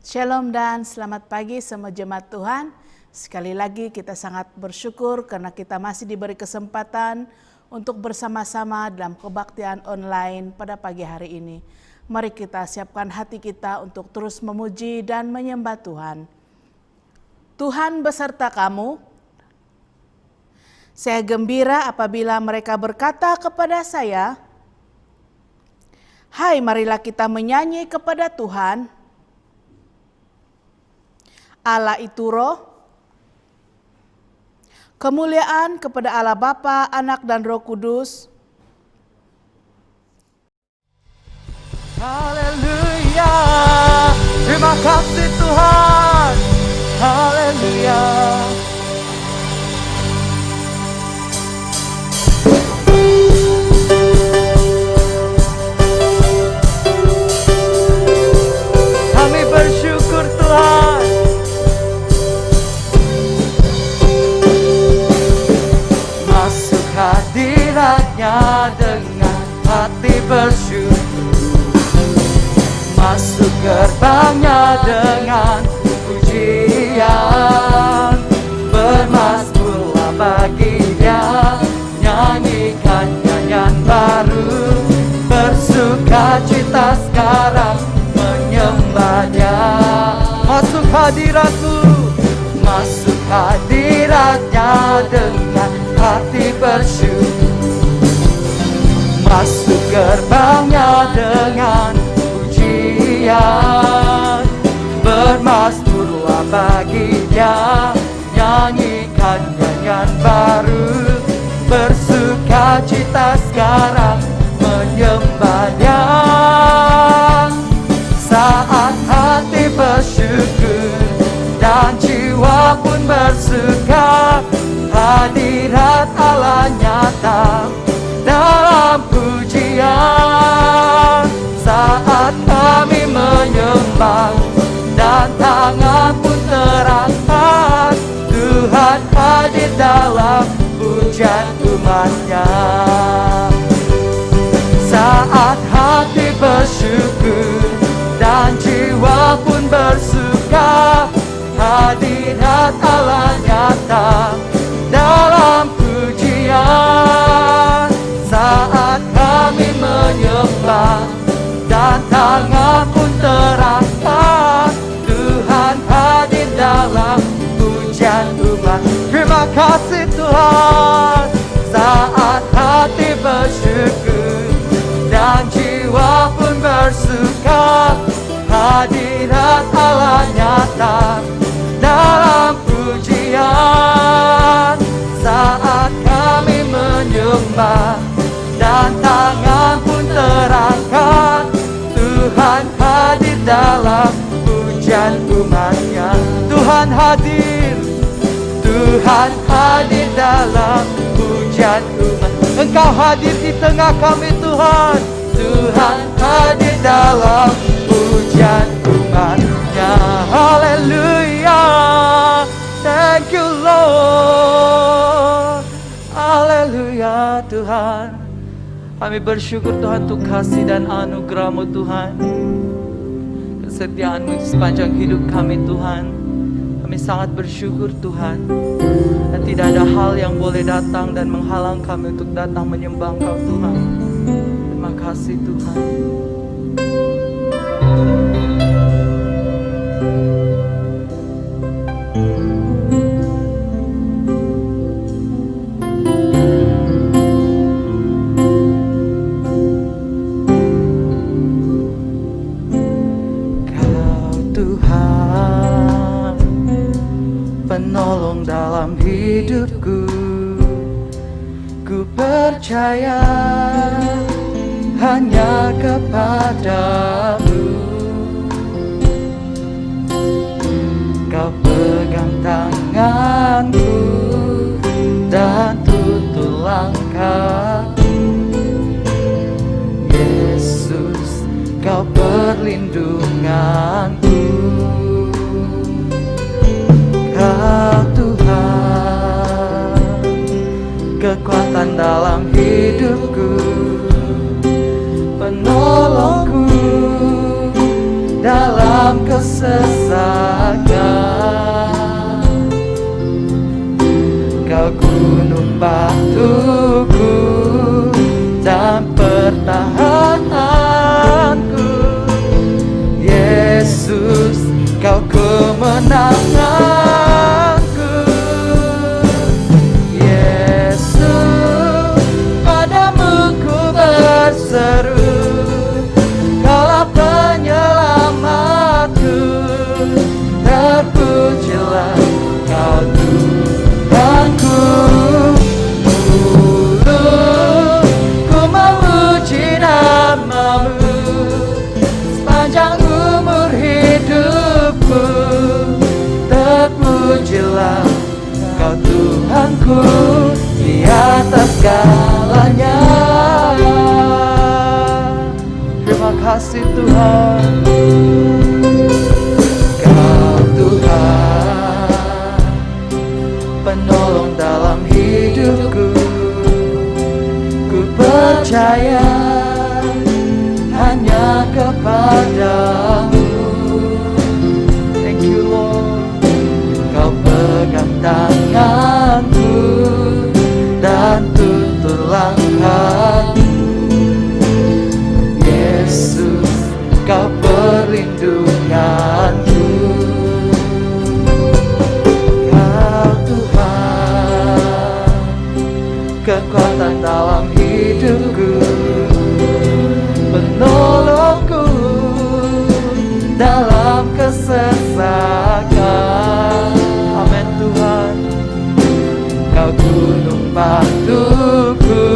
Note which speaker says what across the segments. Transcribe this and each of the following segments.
Speaker 1: Shalom dan selamat pagi semua jemaat Tuhan. Sekali lagi kita sangat bersyukur karena kita masih diberi kesempatan untuk bersama-sama dalam kebaktian online pada pagi hari ini. Mari kita siapkan hati kita untuk terus memuji dan menyembah Tuhan. Tuhan beserta kamu. Saya gembira apabila mereka berkata kepada saya, "Hai, marilah kita menyanyi kepada Tuhan. Allah itu roh, kemuliaan kepada Allah Bapa, Anak dan Roh Kudus."
Speaker 2: Haleluya, terima kasih Tuhan. Haleluya. Kami bersyukur Tuhan. Masuk hadiratnya dengan hati bersyukur. Masuk gerbangnya dengan pujian. Bermazmurlah bagi Dia, nyanyikan nyanyian baru. Bersukacita sekarang menyembah-Nya. Masuk hadirat-Mu, masuk hadirat-Nya dengan hati bersyukur. Masuk gerbangnya dengan pujian. Bermazmurlah bagi Dia, nyanyikan nyanyian baru. Bersukacita sekarang menyembah-Nya. Saat hati bersyukur dan jiwa pun bersuka, hadirat Allah nyata dalam pujian. Saat kami menyembah dan tangan pun terangkat, Tuhan hadir dalam pujian umat-Nya. Saat hati bersyukur dan jiwa pun bersuka, hadirat Allah nyata dalam pujian. Saat kami menyembah dan tangan pun terangkat, Tuhan hadir dalam pujian umat. Terima kasih Tuhan. Saat hati bersyukur dan jiwa pun bersuka, hadirat Allah nyata dalam pujian. Saat kami menyembah dan tangan pun terangkat, Tuhan hadir dalam pujian umat-Nya. Tuhan hadir, Tuhan hadir dalam pujian umat. Engkau hadir di tengah kami Tuhan. Tuhan hadir dalam pujian umat-Nya. Haleluya, thank you Lord. Haleluya Tuhan. Kami bersyukur Tuhan untuk kasih dan anugerah-Mu Tuhan. Kesetiaan-Mu sepanjang hidup kami Tuhan. Kami sangat bersyukur Tuhan. Dan tidak ada hal yang boleh datang dan menghalang kami untuk datang menyembah Engkau Tuhan. Terima kasih Tuhan. Penolong dalam hidupku, ku percaya hanya kepadamu. Kau pegang tanganku dan tutur langkahku. Yesus, Kau perlindunganku. Kau Tuhan, kekuatan dalam hidupku, penolongku dalam dalam kesesakan. Kau gunung batuku dan pertahananku. Yesus, Kau kemenanganku. Yesus, padamu ku berseru, Kaulah penyelamatku. Terpujilah Kau Tuhanku. Ku memuji namamu sepanjang umur hidupku. Terpujilah Kau Tuhanku di atas segalanya. Terima kasih Tuhan. Kau Tuhan, penolong dalam hidupku. Ku percaya hanya kepadamu. Thank you Lord. Kau pegang tanganku dan tutur langkahku. Yesus, Kau perlindunganku. Kau Tuhan, kekuatan dalam hidupku, penolongku dalam kesesakan. Amin Tuhan. Kau gunung batuku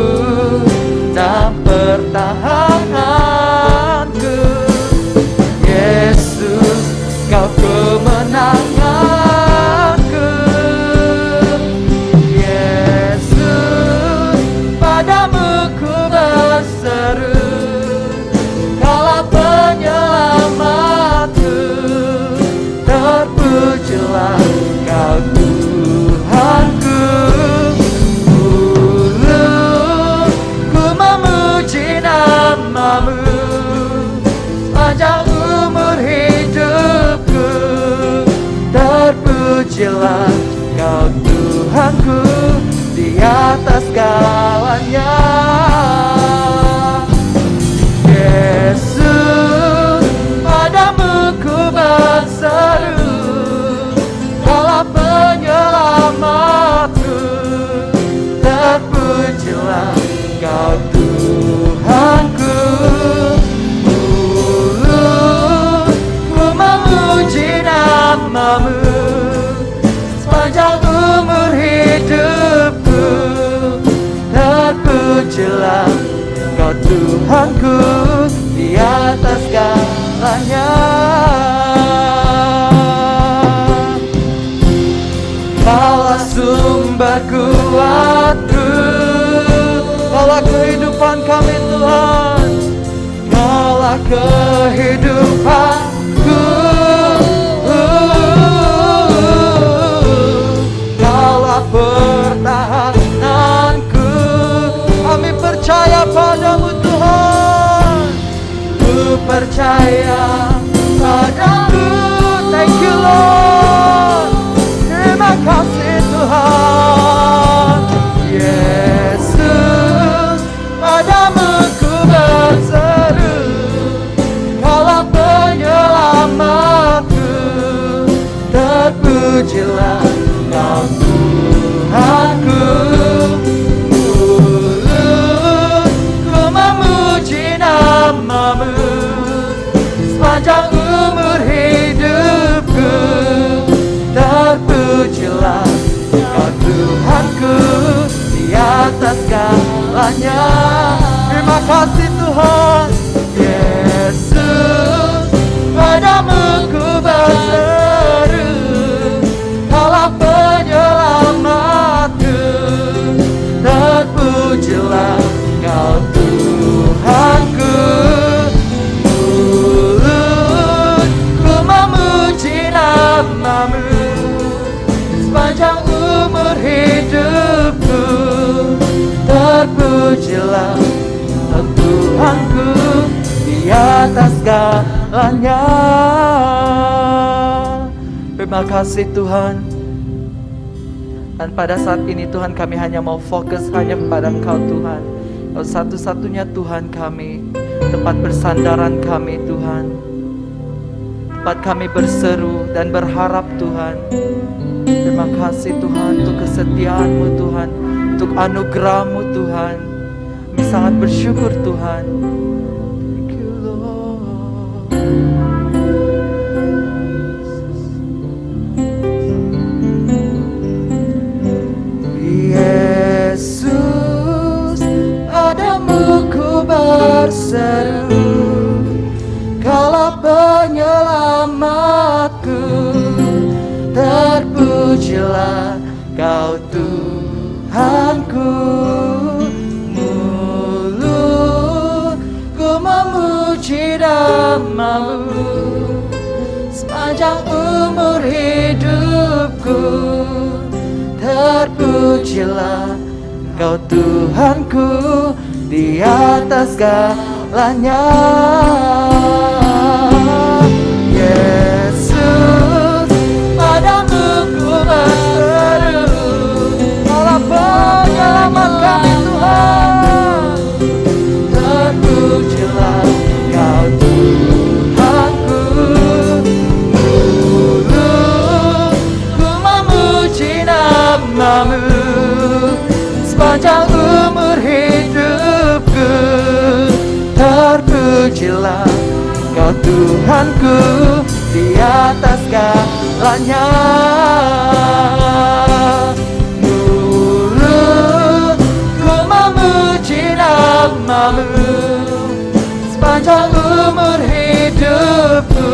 Speaker 2: dan pertahananku. Yesus, Kau kemenanganku. Yesus, padamu ku berseru, Kaulah penyelamatku. Terpujilah Kau Tuhanku. Ku memuji namamu sepanjang umur hidupku. Terpujilah Kau Tuhanku di atas segalanya. Yesus, padamu ku berseru, Kaulah penyelamatku. Terpujilah Kau Tuhanku. Ku memuji namamu sepanjang umur hidupku. Terpujilah Kau Tuhanku di atas segalanya. Kaulah sumber kuatku, Kaulah kehidupan kami Tuhan. Kaulah kehidupanku, Kaulah pertahananku. Kami percaya padamu Tuhan. Ku percaya padamu. Thank you Lord. Terima kasih Tuhan. Yesus, padamu ku berseru, Kaulah penyelamatku. Terpujilah Kau Tuhanku. Ku memuji namamu sepanjang umur hidupku. Terpujilah Kau Tuhanku di atas segalanya. Terima kasih Tuhan. Yesus, padamu ku berseru, Kaulah penyelamatku. Terpujilah Kau Tuhanku. Ku memuji namamu sepanjang umur hidupku. Terpujilah Tuhanku di atas segalanya. Terima kasih Tuhan. Dan pada saat ini Tuhan, kami hanya mau fokus hanya kepada Engkau Tuhan. Engkau satu-satunya Tuhan kami, tempat bersandaran kami Tuhan, tempat kami berseru dan berharap Tuhan. Terima kasih Tuhan untuk kesetiaan-Mu Tuhan, untuk anugerah-Mu Tuhan. Kami sangat bersyukur Tuhan. Thank you Lord. Yesus, padamu ku berseru, Kaulah penyelamatku. Terpujilah Kau Tuhanku, mulutku memuji nama-Mu sepanjang umur hidupku. Terpujilah Kau Tuhanku di atas segalanya. Yesus, padamu ku berseru, Kaulah penyelamat kami Tuhan. Terpujilah Kau Tuhanku, mulutku memuji nama-Mu sepanjang umur hidupku. Terpujilah Kau Tuhanku di atas segalanya. Mulutku memuji nama-Mu sepanjang umur hidupku.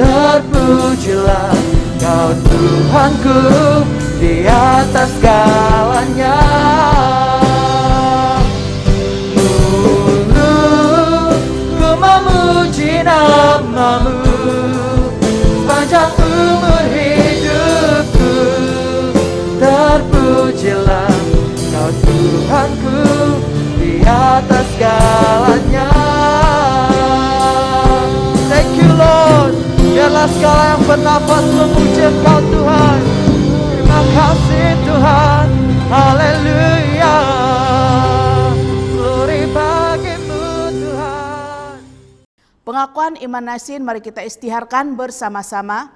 Speaker 2: Terpujilah Kau Tuhanku di atas segalanya. Mulutku memuji nama-Mu sepanjang umur hidupku. Terpujilah Kau Tuhanku di atas segalanya. Thank you Lord. Biarlah segala yang bernafas memuji Engkau Tuhan. Terima kasih Tuhan. Haleluya. Glory bagi-Mu Tuhan.
Speaker 1: Pengakuan iman Nasin, mari kita istiharkan bersama-sama.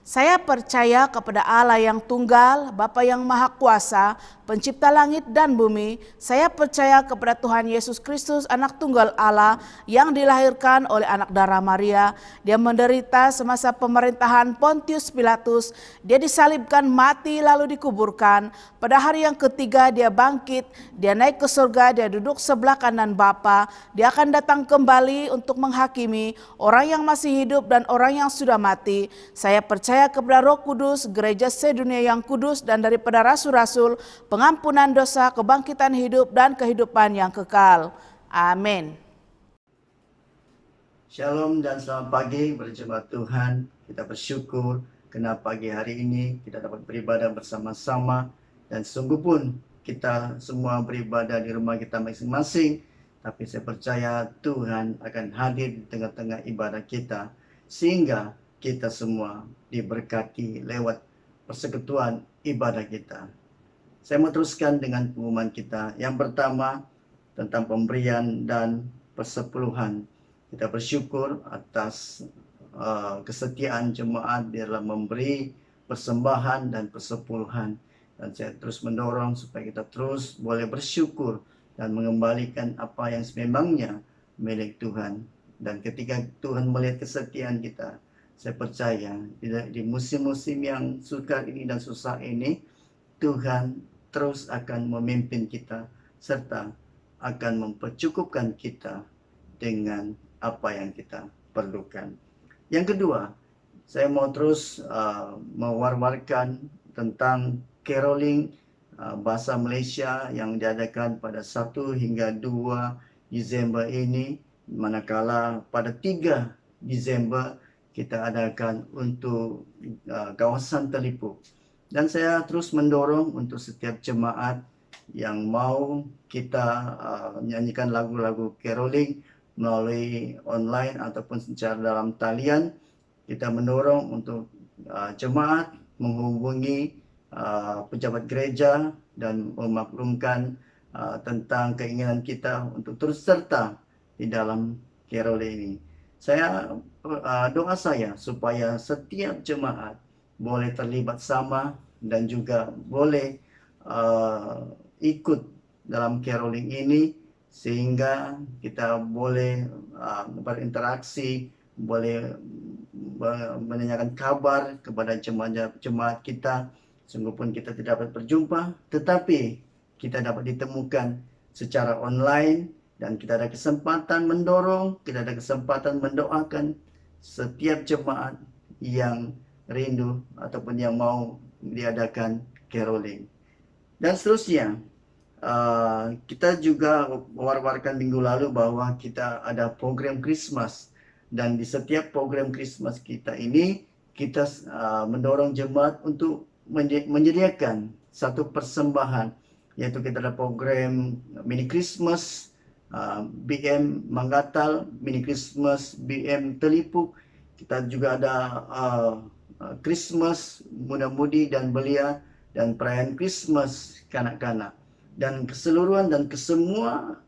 Speaker 1: Saya percaya kepada Allah yang tunggal, Bapa yang Maha Kuasa, Pencipta langit dan bumi. Saya percaya kepada Tuhan Yesus Kristus, anak tunggal Allah yang dilahirkan oleh anak darah Maria. Dia menderita semasa pemerintahan Pontius Pilatus. Dia disalibkan, mati, lalu dikuburkan. Pada hari yang ketiga dia bangkit, dia naik ke surga, dia duduk sebelah kanan Bapa. Dia akan datang kembali untuk menghakimi orang yang masih hidup dan orang yang sudah mati. Saya percaya kepada Roh Kudus, gereja sedunia yang kudus, dan daripada rasul-rasul, pengampunan dosa, kebangkitan hidup, dan kehidupan yang kekal. Amin.
Speaker 3: Shalom dan selamat pagi berjemaat Tuhan. Kita bersyukur karena pagi hari ini kita dapat beribadah bersama-sama. Dan sungguh pun kita semua beribadah di rumah kita masing-masing. Tapi saya percaya Tuhan akan hadir di tengah-tengah ibadah kita. Sehingga kita semua diberkati lewat persekutuan ibadah kita. Saya mau teruskan dengan pengumuman kita. Yang pertama tentang pemberian dan persepuluhan. Kita bersyukur atas kesetiaan jemaat di dalam memberi persembahan dan persepuluhan. Dan saya terus mendorong supaya kita terus boleh bersyukur dan mengembalikan apa yang sememangnya milik Tuhan. Dan ketika Tuhan melihat kesetiaan kita, saya percaya di musim-musim yang sukar ini dan susah ini, Tuhan terus akan memimpin kita serta akan mempercukupkan kita dengan apa yang kita perlukan. Yang kedua, saya mau terus mewar-warkan tentang caroling bahasa Malaysia yang diadakan pada 1 hingga 2 Disember ini, manakala pada 3 Disember kita adakan untuk kawasan Telipuk. Dan saya terus mendorong untuk setiap jemaat yang mau kita nyanyikan lagu-lagu caroling melalui online ataupun secara dalam talian, kita mendorong untuk jemaat menghubungi pejabat gereja dan memaklumkan tentang keinginan kita untuk terus serta di dalam Carol ini. Doa saya supaya setiap jemaat boleh terlibat sama dan juga boleh ikut dalam caroling ini, sehingga kita boleh berinteraksi, boleh menanyakan kabar kepada jemaat kita. Sungguh pun kita tidak dapat berjumpa, tetapi kita dapat ditemukan secara online, dan kita ada kesempatan mendorong, kita ada kesempatan mendoakan setiap jemaat yang rindu ataupun yang mau diadakan caroling. Dan seterusnya, kita juga war-warkan minggu lalu bahwa kita ada program Christmas, dan di setiap program Christmas kita ini kita mendorong jemaat untuk menyediakan satu persembahan, yaitu kita ada program mini Christmas BM Manggatal, mini Christmas BM Telipuk. Kita juga ada Christmas muda-mudi dan belia, dan perayaan Christmas kanak-kanak. Dan keseluruhan dan kesemua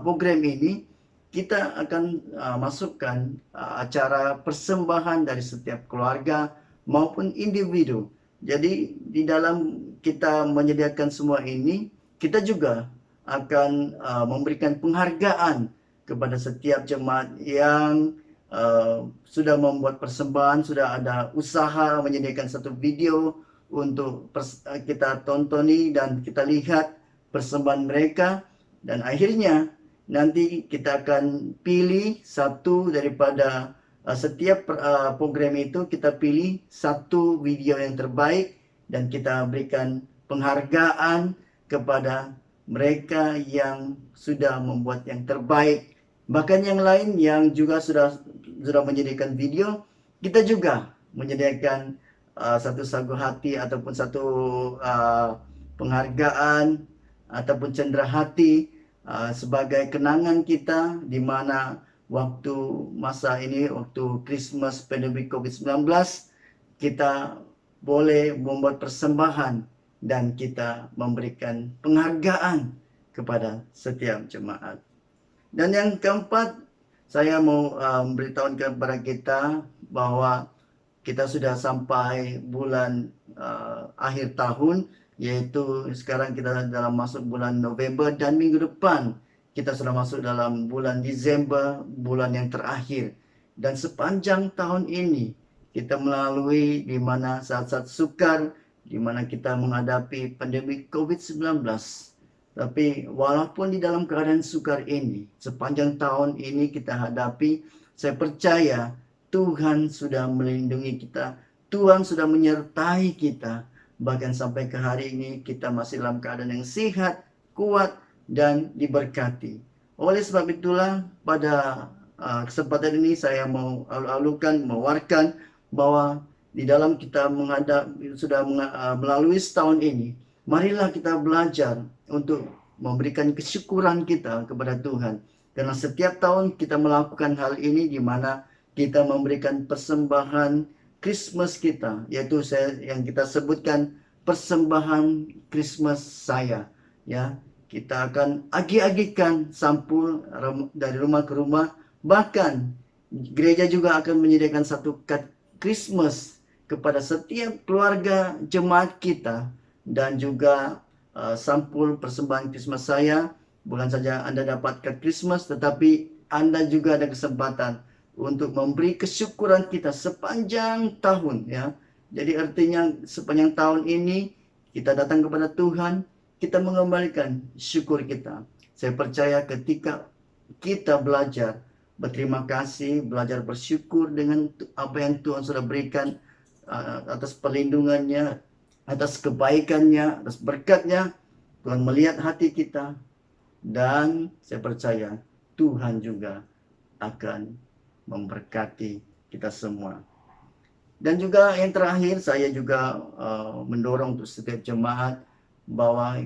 Speaker 3: program ini kita akan masukkan acara persembahan dari setiap keluarga maupun individu. Jadi di dalam kita menyediakan semua ini, kita juga akan memberikan penghargaan kepada setiap jemaat yang sudah membuat persembahan, sudah ada usaha menyediakan satu video untuk kita tontoni dan kita lihat persembahan mereka. Dan akhirnya nanti kita akan pilih satu daripada setiap program itu, kita pilih satu video yang terbaik dan kita berikan penghargaan kepada mereka yang sudah membuat yang terbaik. Bahkan yang lain yang juga sudah menyediakan video, kita juga menyediakan satu sagu hati ataupun satu penghargaan ataupun cendera hati sebagai kenangan kita, di mana waktu masa ini, waktu Christmas pandemi COVID-19, kita boleh membuat persembahan dan kita memberikan penghargaan kepada setiap jemaat. Dan yang keempat, saya mau memberitahukan kepada kita bahwa kita sudah sampai bulan akhir tahun, yaitu sekarang kita dalam masuk bulan November, dan minggu depan kita sudah masuk dalam bulan Desember, bulan yang terakhir. Dan sepanjang tahun ini kita melalui di mana saat-saat sukar, di mana kita menghadapi pandemi COVID-19. Tapi walaupun di dalam keadaan sukar ini, sepanjang tahun ini kita hadapi, saya percaya Tuhan sudah melindungi kita, Tuhan sudah menyertai kita. Bahkan sampai ke hari ini kita masih dalam keadaan yang sehat, kuat, dan diberkati. Oleh sebab itulah pada kesempatan ini saya mau mewarkan bahwa di dalam kita melalui setahun ini, marilah kita belajar untuk memberikan kesyukuran kita kepada Tuhan. Karena setiap tahun kita melakukan hal ini, di mana kita memberikan persembahan Christmas kita, yaitu yang kita sebutkan persembahan Christmas saya, ya. Kita akan agi-agikan sampul dari rumah ke rumah. Bahkan gereja juga akan menyediakan satu kad Christmas kepada setiap keluarga jemaat kita, dan juga sampul persembahan Christmas saya. Bukan saja Anda dapat kad Christmas, tetapi Anda juga ada kesempatan untuk memberi kesyukuran kita sepanjang tahun, ya. Jadi artinya sepanjang tahun ini kita datang kepada Tuhan, kita mengembalikan syukur kita. Saya percaya ketika kita belajar berterima kasih, belajar bersyukur dengan apa yang Tuhan sudah berikan, atas perlindungannya, atas kebaikannya, atas berkatnya, Tuhan melihat hati kita, dan saya percaya Tuhan juga akan memberkati kita semua. Dan juga yang terakhir, saya juga mendorong untuk setiap jemaat bahwa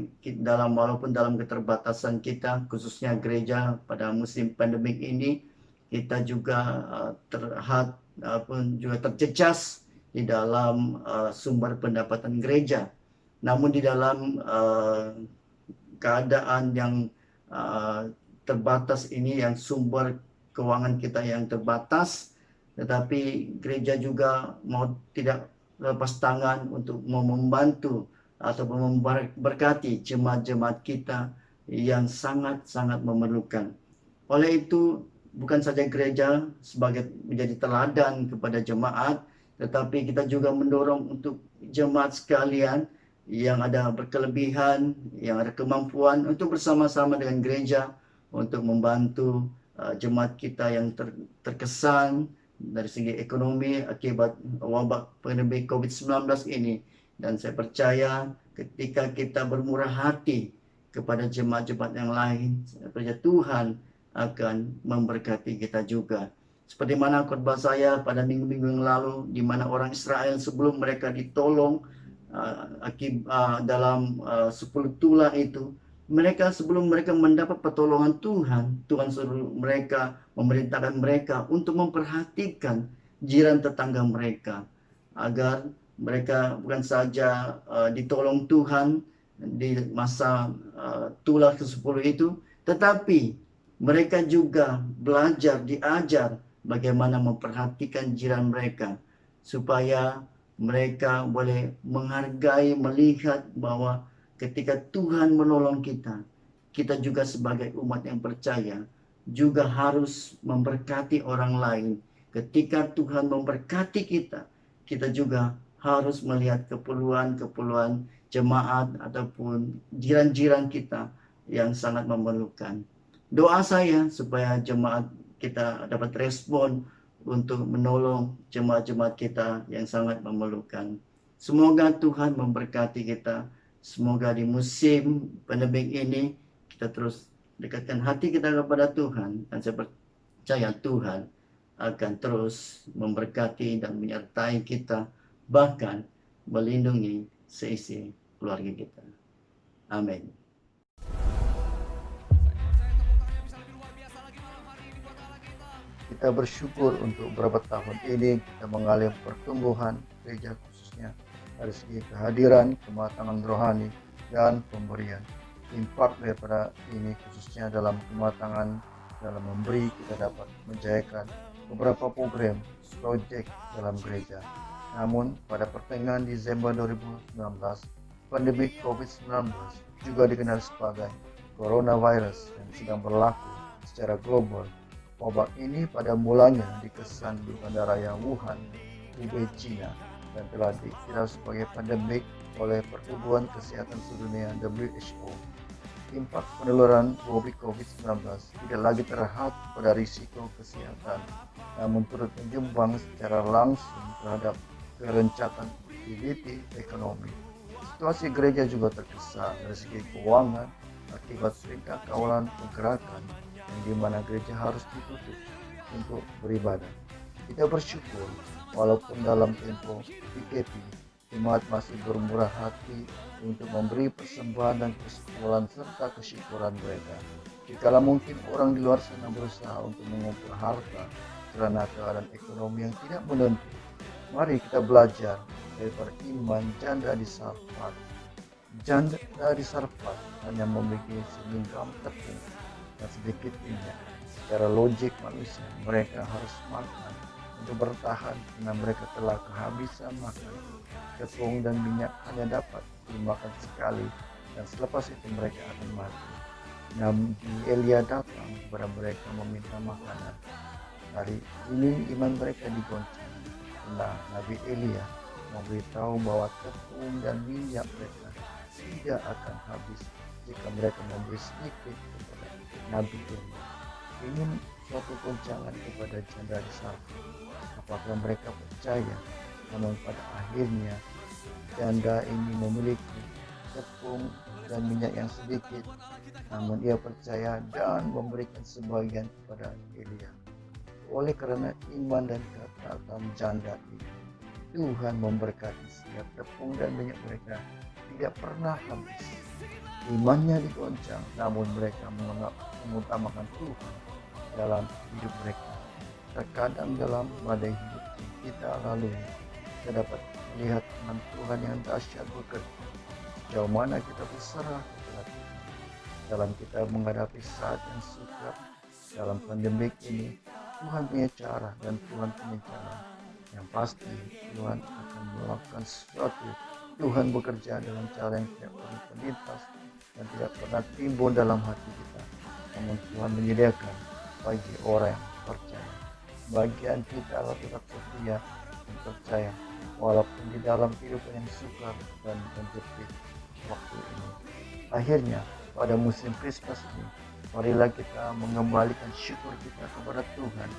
Speaker 3: walaupun dalam keterbatasan kita, khususnya gereja pada musim pandemik ini, kita juga juga terjejas, di dalam sumber pendapatan gereja. Namun di dalam keadaan yang terbatas ini, yang sumber keuangan kita yang terbatas, tetapi gereja juga mau tidak lepas tangan untuk membantu atau memberkati jemaat-jemaat kita yang sangat-sangat memerlukan. Oleh itu, bukan saja gereja sebagai menjadi teladan kepada jemaat, tetapi kita juga mendorong untuk jemaat sekalian yang ada berkelebihan, yang ada kemampuan untuk bersama-sama dengan gereja untuk membantu jemaat kita yang terkesan dari segi ekonomi akibat wabak pandemi COVID-19 ini. Dan saya percaya ketika kita bermurah hati kepada jemaat-jemaat yang lain, saya percaya Tuhan akan memberkati kita juga. Seperti mana khotbah saya pada minggu-minggu yang lalu, di mana orang Israel sebelum mereka ditolong dalam 10 tulah itu, sebelum mereka mendapat pertolongan Tuhan, Tuhan suruh mereka, memerintahkan mereka untuk memperhatikan jiran tetangga mereka, agar mereka bukan saja ditolong Tuhan di masa tulah ke-10 itu, tetapi mereka juga belajar, diajar bagaimana memperhatikan jiran mereka, supaya mereka boleh menghargai, melihat bahwa ketika Tuhan menolong kita, kita juga sebagai umat yang percaya juga harus memberkati orang lain. Ketika Tuhan memberkati kita, kita juga harus melihat keperluan-keperluan jemaat ataupun jiran-jiran kita yang sangat memerlukan. Doa saya supaya jemaat kita dapat respon untuk menolong jemaat-jemaat kita yang sangat memerlukan. Semoga Tuhan memberkati kita. Semoga di musim pandemi ini kita terus dekatkan hati kita kepada Tuhan. Dan saya percaya Tuhan akan terus memberkati dan menyertai kita, bahkan melindungi seisi keluarga kita. Amin. Kita bersyukur untuk beberapa tahun ini kita mengalami pertumbuhan gereja, khususnya dari segi kehadiran, kematangan rohani, dan pemberian. Impak daripada ini khususnya dalam kematangan, dalam memberi, kita dapat menjayakan beberapa program, proyek dalam gereja. Namun pada pertengahan Desember 2019, pandemi COVID-19 juga dikenal sebagai coronavirus yang sedang berlaku secara global. Wabak ini pada mulanya dikesan di Bandaraya Wuhan, Hubei, China, dan telah dikira sebagai pandemik oleh Pertubuhan Kesehatan Sedunia WHO. Impak penularan COVID-19 tidak lagi terlihat pada risiko kesehatan, namun turut menyumbang secara langsung terhadap kerencatan aktiviti ekonomi. Situasi gereja juga terkesan dari segi keuangan akibat perintah kawalan pergerakan yang dimana gereja harus ditutup untuk beribadah. Kita bersyukur walaupun dalam tempo PKP, jemaat masih bermurah hati untuk memberi persembahan dan kesyukuran serta kesyukuran mereka. Jikalau mungkin orang di luar sana berusaha untuk mengumpul harta karena keadaan ekonomi yang tidak menentu, mari kita belajar daripada iman janda di Sarfat. Janda di Sarfat hanya memiliki segenggam tepung dan sedikit minyak. Secara logik manusia, mereka harus makan untuk bertahan karena mereka telah kehabisan makan. Tepung dan minyak hanya dapat dimakan sekali dan selepas itu mereka akan mati. Nabi Elia datang kepada mereka meminta makanan. Hari ini iman mereka digoncang karena Nabi Elia memberitahu bahwa tepung dan minyak mereka tidak akan habis jika mereka memberi sedikit kepada Nabi Elia. Ini suatu goncangan kepada janda di Sarfat. Apakah mereka percaya? Namun pada akhirnya janda ini memiliki tepung dan minyak yang sedikit, namun ia percaya dan memberikan sebagian kepada Elia. Oleh karena iman dan ketaatan janda ini, Tuhan memberkati setiap tepung dan minyak mereka tidak pernah habis. Imannya digoncang, namun mereka mengutamakan Tuhan dalam hidup mereka. Terkadang dalam badai hidup yang kita lalui, kita dapat melihat firman Tuhan yang dahsyat bekerja. Jauh mana kita berserah kepada Tuhan. Dalam kita menghadapi saat yang sukar, dalam pandemik ini, Tuhan punya cara dan Tuhan punya cara. Yang pasti Tuhan akan melakukan sesuatu. Tuhan bekerja dalam cara yang tidak pernah terlintas dan tidak pernah timbul dalam hati kita. Namun Tuhan menyediakan bagi orang yang percaya. Bagian kita adalah tetap setia dan percaya walaupun di dalam kehidupan yang sukar dan menjepit waktu ini. Akhirnya pada musim Kristus ini, marilah kita mengembalikan syukur kita kepada Tuhan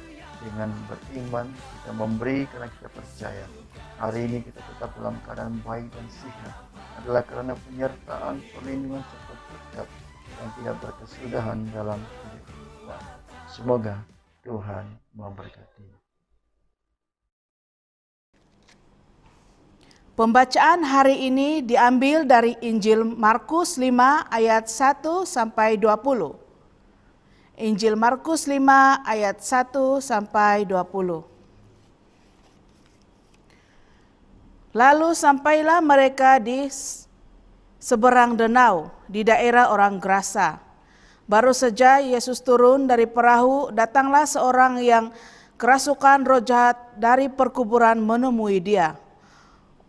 Speaker 3: dengan beriman. Kita memberi karena kita percaya. Hari ini kita tetap dalam keadaan baik dan sehat adalah karena penyertaan, perlindungan serta berkat yang tidak berkesudahan dalam hidup kita. Semoga Tuhan memberkati.
Speaker 1: Pembacaan hari ini diambil dari Injil Markus 5 ayat 1 sampai 20. Injil Markus 5 ayat 1 sampai 20. Lalu sampailah mereka di seberang danau di daerah orang Gerasa. Baru saja Yesus turun dari perahu, datanglah seorang yang kerasukan roh jahat dari perkuburan menemui dia.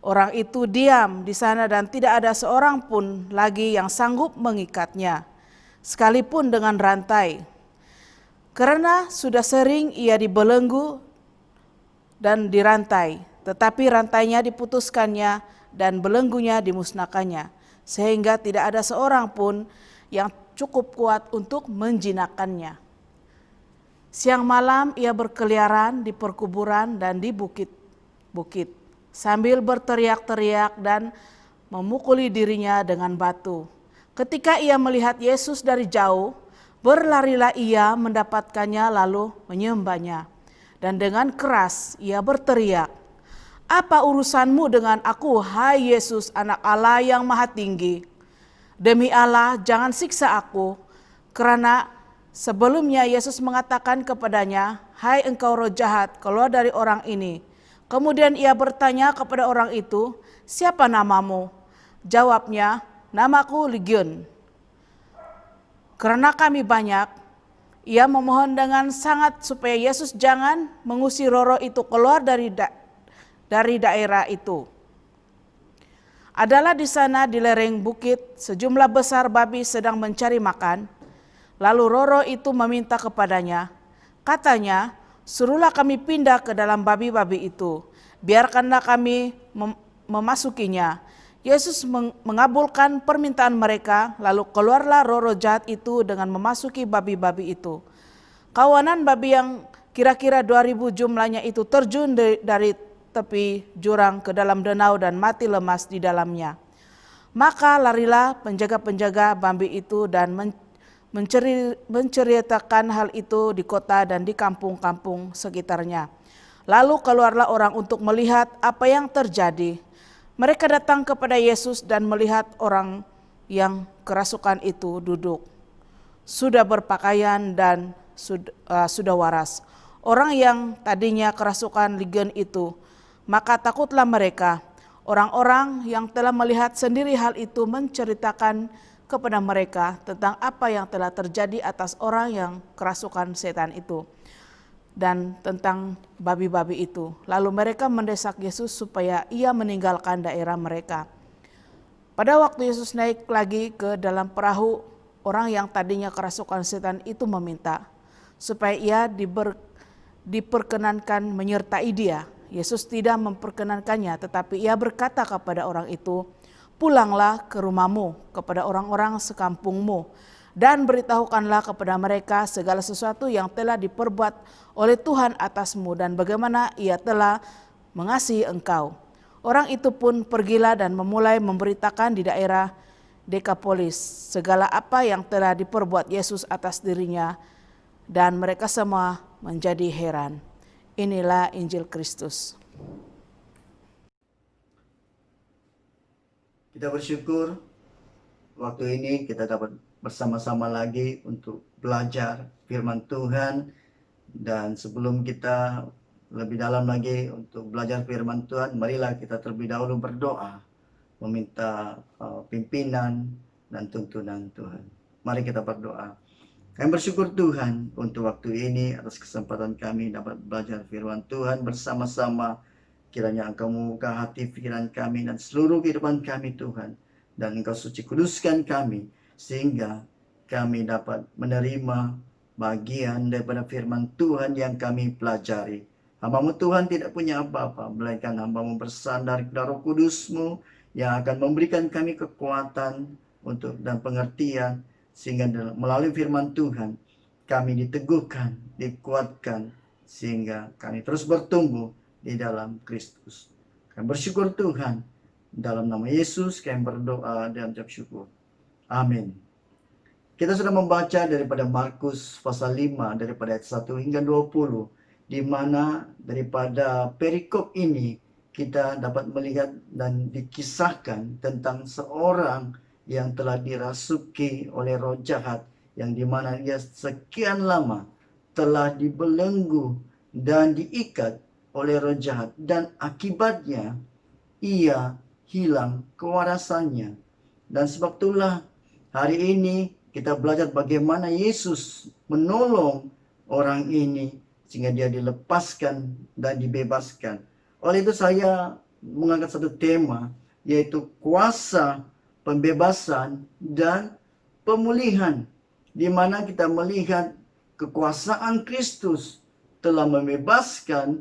Speaker 1: Orang itu diam di sana dan tidak ada seorang pun lagi yang sanggup mengikatnya, sekalipun dengan rantai. Karena sudah sering ia dibelenggu dan dirantai, tetapi rantainya diputuskannya dan belenggunya dimusnahkannya, sehingga tidak ada seorang pun yang cukup kuat untuk menjinakkannya. Siang malam ia berkeliaran di perkuburan dan di bukit-bukit, sambil berteriak-teriak dan memukuli dirinya dengan batu. Ketika ia melihat Yesus dari jauh, berlarilah ia mendapatkannya lalu menyembahnya. Dan dengan keras ia berteriak, "Apa urusanmu dengan aku, hai Yesus, anak Allah yang maha tinggi? Demi Allah, jangan siksa aku." Karena sebelumnya Yesus mengatakan kepadanya, "Hai engkau roh jahat, keluar dari orang ini." Kemudian ia bertanya kepada orang itu, "Siapa namamu?" Jawabnya, "Namaku Legion, karena kami banyak." Ia memohon dengan sangat supaya Yesus jangan mengusir roh itu keluar dari daerah itu. Adalah di sana di lereng bukit sejumlah besar babi sedang mencari makan. Lalu roh itu meminta kepadanya, katanya, "Suruhlah kami pindah ke dalam babi-babi itu, biarkanlah kami memasukinya." Yesus mengabulkan permintaan mereka, lalu keluarlah roh jahat itu dengan memasuki babi-babi itu. Kawanan babi yang kira-kira 2000 jumlahnya itu terjun dari tepi jurang ke dalam danau dan mati lemas di dalamnya. Maka larilah penjaga-penjaga babi itu dan menceritakan hal itu di kota dan di kampung-kampung sekitarnya. Lalu keluarlah orang untuk melihat apa yang terjadi. Mereka datang kepada Yesus dan melihat orang yang kerasukan itu duduk, sudah berpakaian dan sudah waras. Orang yang tadinya kerasukan legion itu, maka takutlah mereka. Orang-orang yang telah melihat sendiri hal itu menceritakan kepada mereka tentang apa yang telah terjadi atas orang yang kerasukan setan itu dan tentang babi-babi itu. Lalu mereka mendesak Yesus supaya ia meninggalkan daerah mereka. Pada waktu Yesus naik lagi ke dalam perahu, orang yang tadinya kerasukan setan itu meminta supaya ia diperkenankan menyertai dia. Yesus tidak memperkenankannya, tetapi ia berkata kepada orang itu, "Pulanglah ke rumahmu, kepada orang-orang sekampungmu, dan beritahukanlah kepada mereka segala sesuatu yang telah diperbuat oleh Tuhan atasmu dan bagaimana ia telah mengasihi engkau." Orang itu pun pergilah dan memulai memberitakan di daerah Dekapolis segala apa yang telah diperbuat Yesus atas dirinya, dan mereka semua menjadi heran. Inilah Injil Kristus.
Speaker 3: Kita bersyukur waktu ini kita dapat bersama-sama lagi untuk belajar firman Tuhan. Dan sebelum kita lebih dalam lagi untuk belajar firman Tuhan, marilah kita terlebih dahulu berdoa, meminta pimpinan dan tuntunan Tuhan. Mari kita berdoa. Kami bersyukur Tuhan untuk waktu ini atas kesempatan kami dapat belajar firman Tuhan bersama-sama. Kiranya Engkau membuka hati pikiran kami dan seluruh kehidupan kami Tuhan. Dan Engkau suci kuduskan kami sehingga kami dapat menerima bagian daripada firman Tuhan yang kami pelajari. Hamba-Mu Tuhan tidak punya apa-apa, melainkan Hamba-Mu bersandar kepada Roh Kudus-Mu yang akan memberikan kami kekuatan untuk dan pengertian, sehingga melalui firman Tuhan kami diteguhkan, dikuatkan, sehingga kami terus bertumbuh di dalam Kristus. Kami bersyukur Tuhan, dalam nama Yesus kami berdoa dan ucap syukur. Amin. Kita sudah membaca daripada Markus pasal 5 daripada ayat 1 hingga 20, di mana daripada perikop ini kita dapat melihat dan dikisahkan tentang seorang yang telah dirasuki oleh roh jahat, yang dimana dia sekian lama telah dibelenggu dan diikat oleh roh jahat, dan akibatnya ia hilang kewarasannya. Dan sebab itulah hari ini kita belajar bagaimana Yesus menolong orang ini sehingga dia dilepaskan dan dibebaskan. Oleh itu saya mengangkat satu tema, yaitu kuasa pembebasan dan pemulihan, di mana kita melihat kekuasaan Kristus telah membebaskan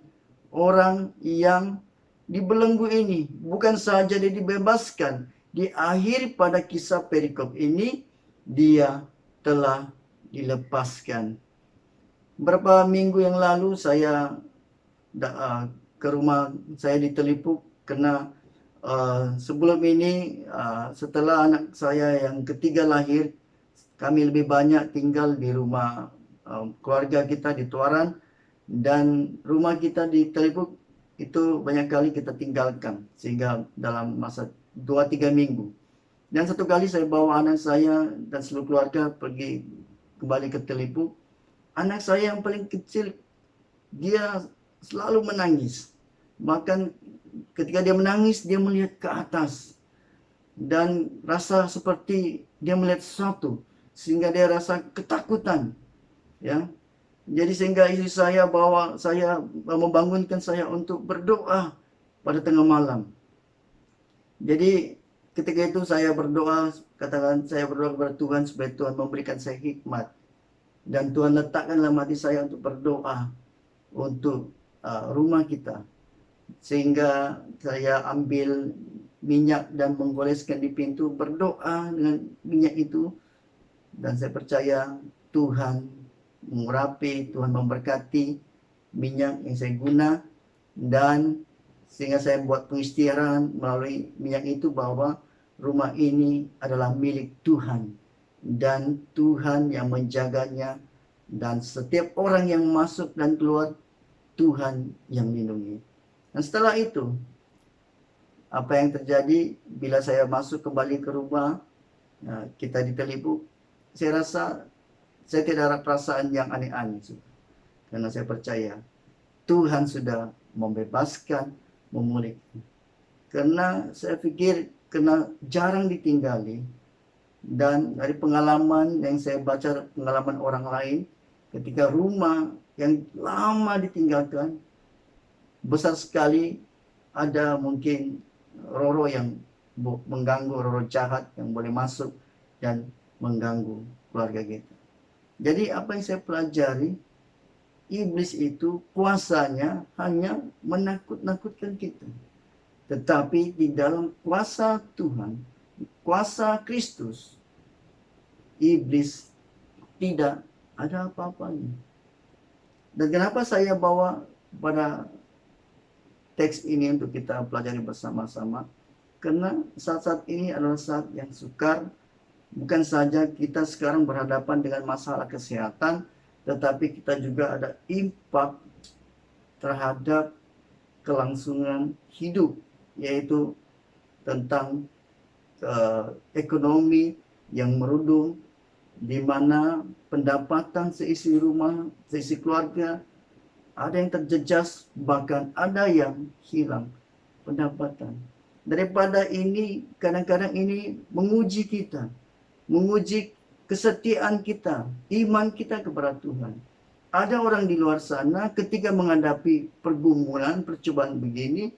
Speaker 3: orang yang dibelenggu ini. Bukan saja dia dibebaskan, di akhir pada kisah perikop ini dia telah dilepaskan. Beberapa minggu yang lalu saya ke rumah saya di Telipuk, karena sebelum ini setelah anak saya yang ketiga lahir, kami lebih banyak tinggal di rumah keluarga kita di Tuaran, dan rumah kita di Telipuk itu banyak kali kita tinggalkan, sehingga dalam masa 2-3 minggu. Dan satu kali saya bawa anak saya dan seluruh keluarga pergi kembali ke Telipuk. Anak saya yang paling kecil, dia selalu menangis. Bahkan ketika dia menangis, dia melihat ke atas dan rasa seperti dia melihat sesuatu, sehingga dia rasa ketakutan, ya. Jadi sehingga istri saya membangunkan saya untuk berdoa pada tengah malam. Jadi ketika itu saya berdoa, saya berdoa kepada Tuhan supaya Tuhan memberikan saya hikmat, dan Tuhan letakkan dalam hati saya untuk berdoa untuk rumah kita. Sehingga saya ambil minyak dan menggoleskan di pintu, berdoa dengan minyak itu, dan saya percaya Tuhan mengurapi, Tuhan memberkati minyak yang saya guna, dan sehingga saya buat pengisytiharan melalui minyak itu bahwa rumah ini adalah milik Tuhan, dan Tuhan yang menjaganya, dan setiap orang yang masuk dan keluar Tuhan yang lindungi. Dan setelah itu, apa yang terjadi bila saya masuk kembali ke rumah kita di Telipuk, saya rasa saya tidak ada perasaan yang aneh-aneh, karena saya percaya Tuhan sudah membebaskan, memulihkan. Karena saya pikir karena jarang ditinggali, dan dari pengalaman yang saya baca, pengalaman orang lain, ketika rumah yang lama ditinggalkan, besar sekali ada mungkin roh-roh yang mengganggu, roh-roh jahat yang boleh masuk dan mengganggu keluarga kita. Jadi apa yang saya pelajari, iblis itu kuasanya hanya menakut-nakutkan kita. Tetapi di dalam kuasa Tuhan, kuasa Kristus, iblis tidak ada apa-apanya. Dan kenapa saya bawa pada teks ini untuk kita pelajari bersama-sama? Karena saat-saat ini adalah saat yang sukar. Bukan saja kita sekarang berhadapan dengan masalah kesehatan, tetapi kita juga ada impak terhadap kelangsungan hidup, yaitu tentang ekonomi yang merudum, di mana pendapatan seisi rumah, seisi keluarga ada yang terjejas, bahkan ada yang hilang pendapatan. Daripada ini, kadang-kadang ini menguji kita, menguji kesetiaan kita, iman kita kepada Tuhan. Ada orang di luar sana ketika menghadapi pergumulan, percobaan begini,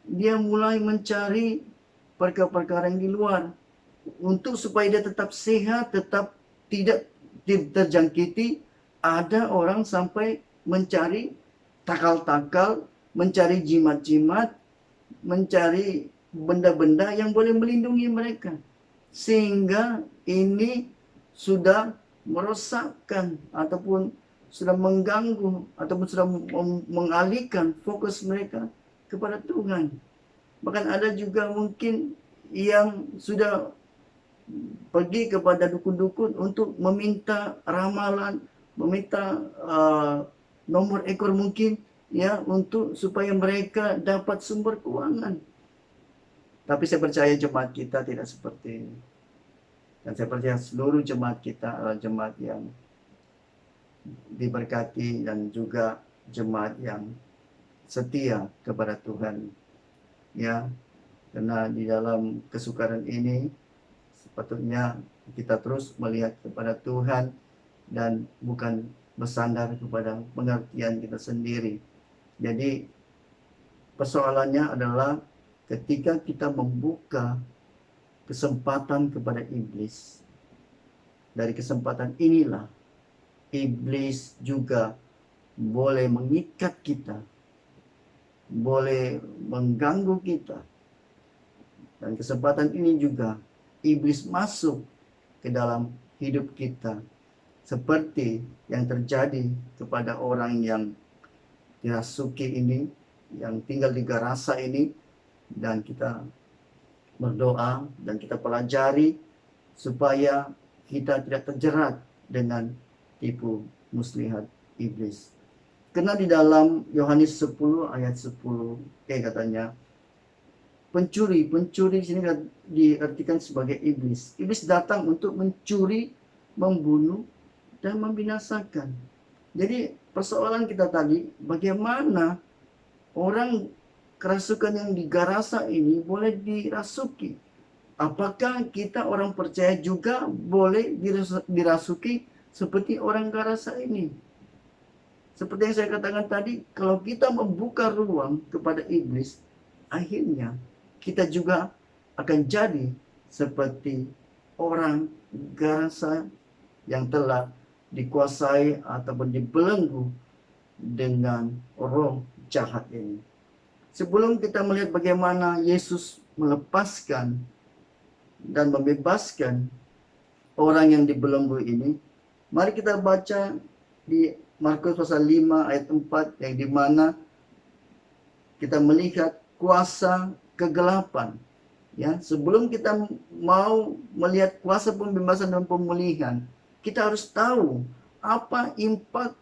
Speaker 3: dia mulai mencari perkara-perkara yang di luar untuk supaya dia tetap sehat, tetap tidak terjangkiti. Ada orang sampai mencari takal-takal, mencari jimat-jimat, mencari benda-benda yang boleh melindungi mereka, sehingga ini sudah merosakkan ataupun sudah mengganggu ataupun sudah mengalihkan fokus mereka kepada Tuhan. Bahkan ada juga mungkin yang sudah pergi kepada dukun-dukun untuk meminta ramalan, meminta nomor ekor mungkin, ya, untuk supaya mereka dapat sumber keuangan. Tapi saya percaya jemaat kita tidak seperti ini. Dan saya percaya seluruh jemaat kita adalah jemaat yang diberkati dan juga jemaat yang setia kepada Tuhan. Ya, karena di dalam kesukaran ini sepatutnya kita terus melihat kepada Tuhan dan bukan bersandar kepada pengertian kita sendiri. Jadi persoalannya adalah ketika kita membuka kesempatan kepada iblis, dari kesempatan inilah iblis juga boleh mengikat kita, boleh mengganggu kita. Dan kesempatan ini juga iblis masuk ke dalam hidup kita, seperti yang terjadi kepada orang yang dirasuki ini, yang tinggal di Gerasa ini. Dan kita berdoa dan kita pelajari supaya kita tidak terjerat dengan tipu muslihat iblis. Karena di dalam Yohanes 10 ayat 10 katanya, pencuri di sini diartikan sebagai iblis. Iblis datang untuk mencuri, membunuh, dan membinasakan. Jadi persoalan kita tadi, bagaimana orang kerasukan yang di Gerasa ini boleh dirasuki? Apakah kita orang percaya juga boleh dirasuki seperti orang Gerasa ini? Seperti yang saya katakan tadi, kalau kita membuka ruang kepada iblis, akhirnya kita juga akan jadi seperti orang Gerasa yang telah dikuasai ataupun dibelenggu dengan roh jahat ini. Sebelum kita melihat bagaimana Yesus melepaskan dan membebaskan orang yang dibelenggu ini, mari kita baca di Markus pasal 5 ayat 4, yang dimana kita melihat kuasa kegelapan. Ya, sebelum kita mau melihat kuasa pembebasan dan pemulihan, kita harus tahu apa impak,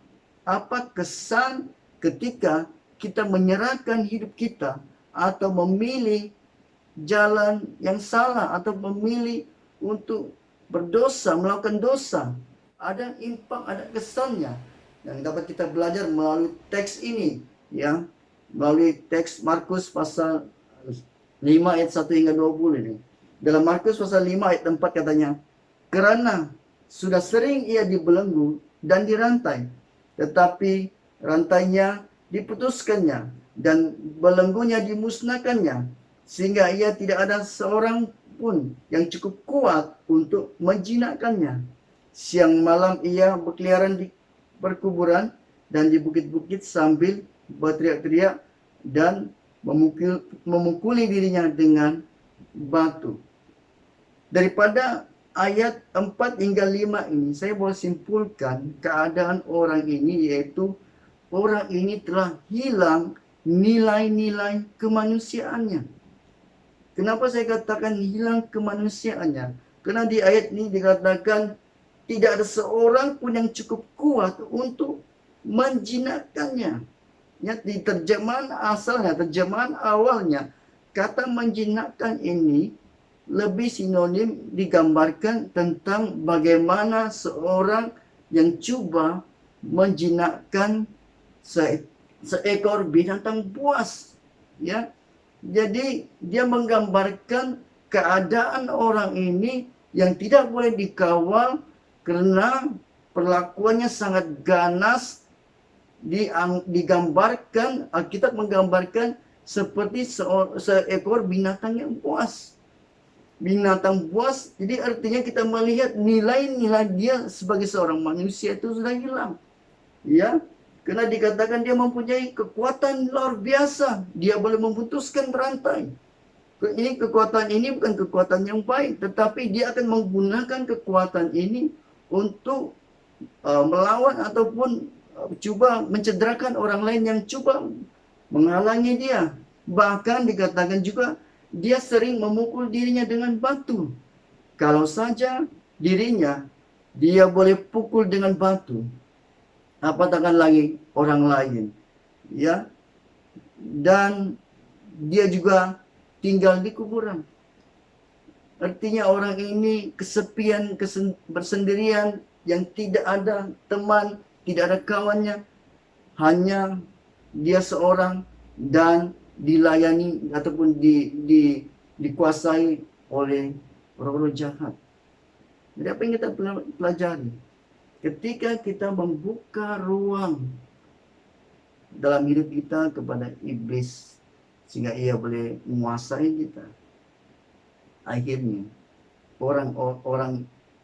Speaker 3: apa kesan ketika kita menyerahkan hidup kita atau memilih jalan yang salah atau memilih untuk berdosa, melakukan dosa. Ada impak, ada kesannya yang dapat kita belajar melalui teks ini, ya, melalui teks Markus pasal 5 ayat 1 hingga 20 ini. Dalam Markus pasal 5 ayat 4 katanya, karena sudah sering ia dibelenggu dan dirantai, tetapi rantainya diputuskannya dan belenggunya dimusnahkannya, sehingga ia tidak ada seorang pun yang cukup kuat untuk menjinakkannya. Siang malam ia berkeliaran di perkuburan dan di bukit-bukit sambil berteriak-teriak dan memukuli dirinya dengan batu. Daripada ayat 4 hingga 5 ini, saya boleh simpulkan keadaan orang ini, yaitu orang ini telah hilang nilai-nilai kemanusiaannya. Kenapa saya katakan hilang kemanusiaannya? Karena di ayat ini dikatakan tidak ada seorang pun yang cukup kuat untuk menjinakkannya. Ya, di terjemahan asalnya, terjemahan awalnya, kata menjinakkan ini lebih sinonim digambarkan tentang bagaimana seorang yang coba menjinakkan seekor binatang buas. Ya, jadi dia menggambarkan keadaan orang ini yang tidak boleh dikawal karena perlakuannya sangat ganas. Digambarkan, Alkitab menggambarkan seperti seekor binatang yang buas. Binatang buas, jadi artinya kita melihat nilai-nilai dia sebagai seorang manusia itu sudah hilang. Ya, karena dikatakan dia mempunyai kekuatan luar biasa. Dia boleh memutuskan rantai. Kekuatan ini bukan kekuatan yang baik, tetapi dia akan menggunakan kekuatan ini untuk melawan ataupun coba mencederakan orang lain yang coba menghalangi dia. Bahkan dikatakan juga dia sering memukul dirinya dengan batu. Kalau saja dirinya dia boleh pukul dengan batu, apatahkan lagi orang lain. Ya, dan dia juga tinggal di kuburan. Artinya orang ini kesepian, bersendirian, yang tidak ada teman, tidak ada kawannya, hanya dia seorang dan dilayani ataupun dikuasai oleh roh-roh jahat. Jadi apa yang kita pelajari? Ketika kita membuka ruang dalam hidup kita kepada iblis sehingga ia boleh menguasai kita, akhirnya orang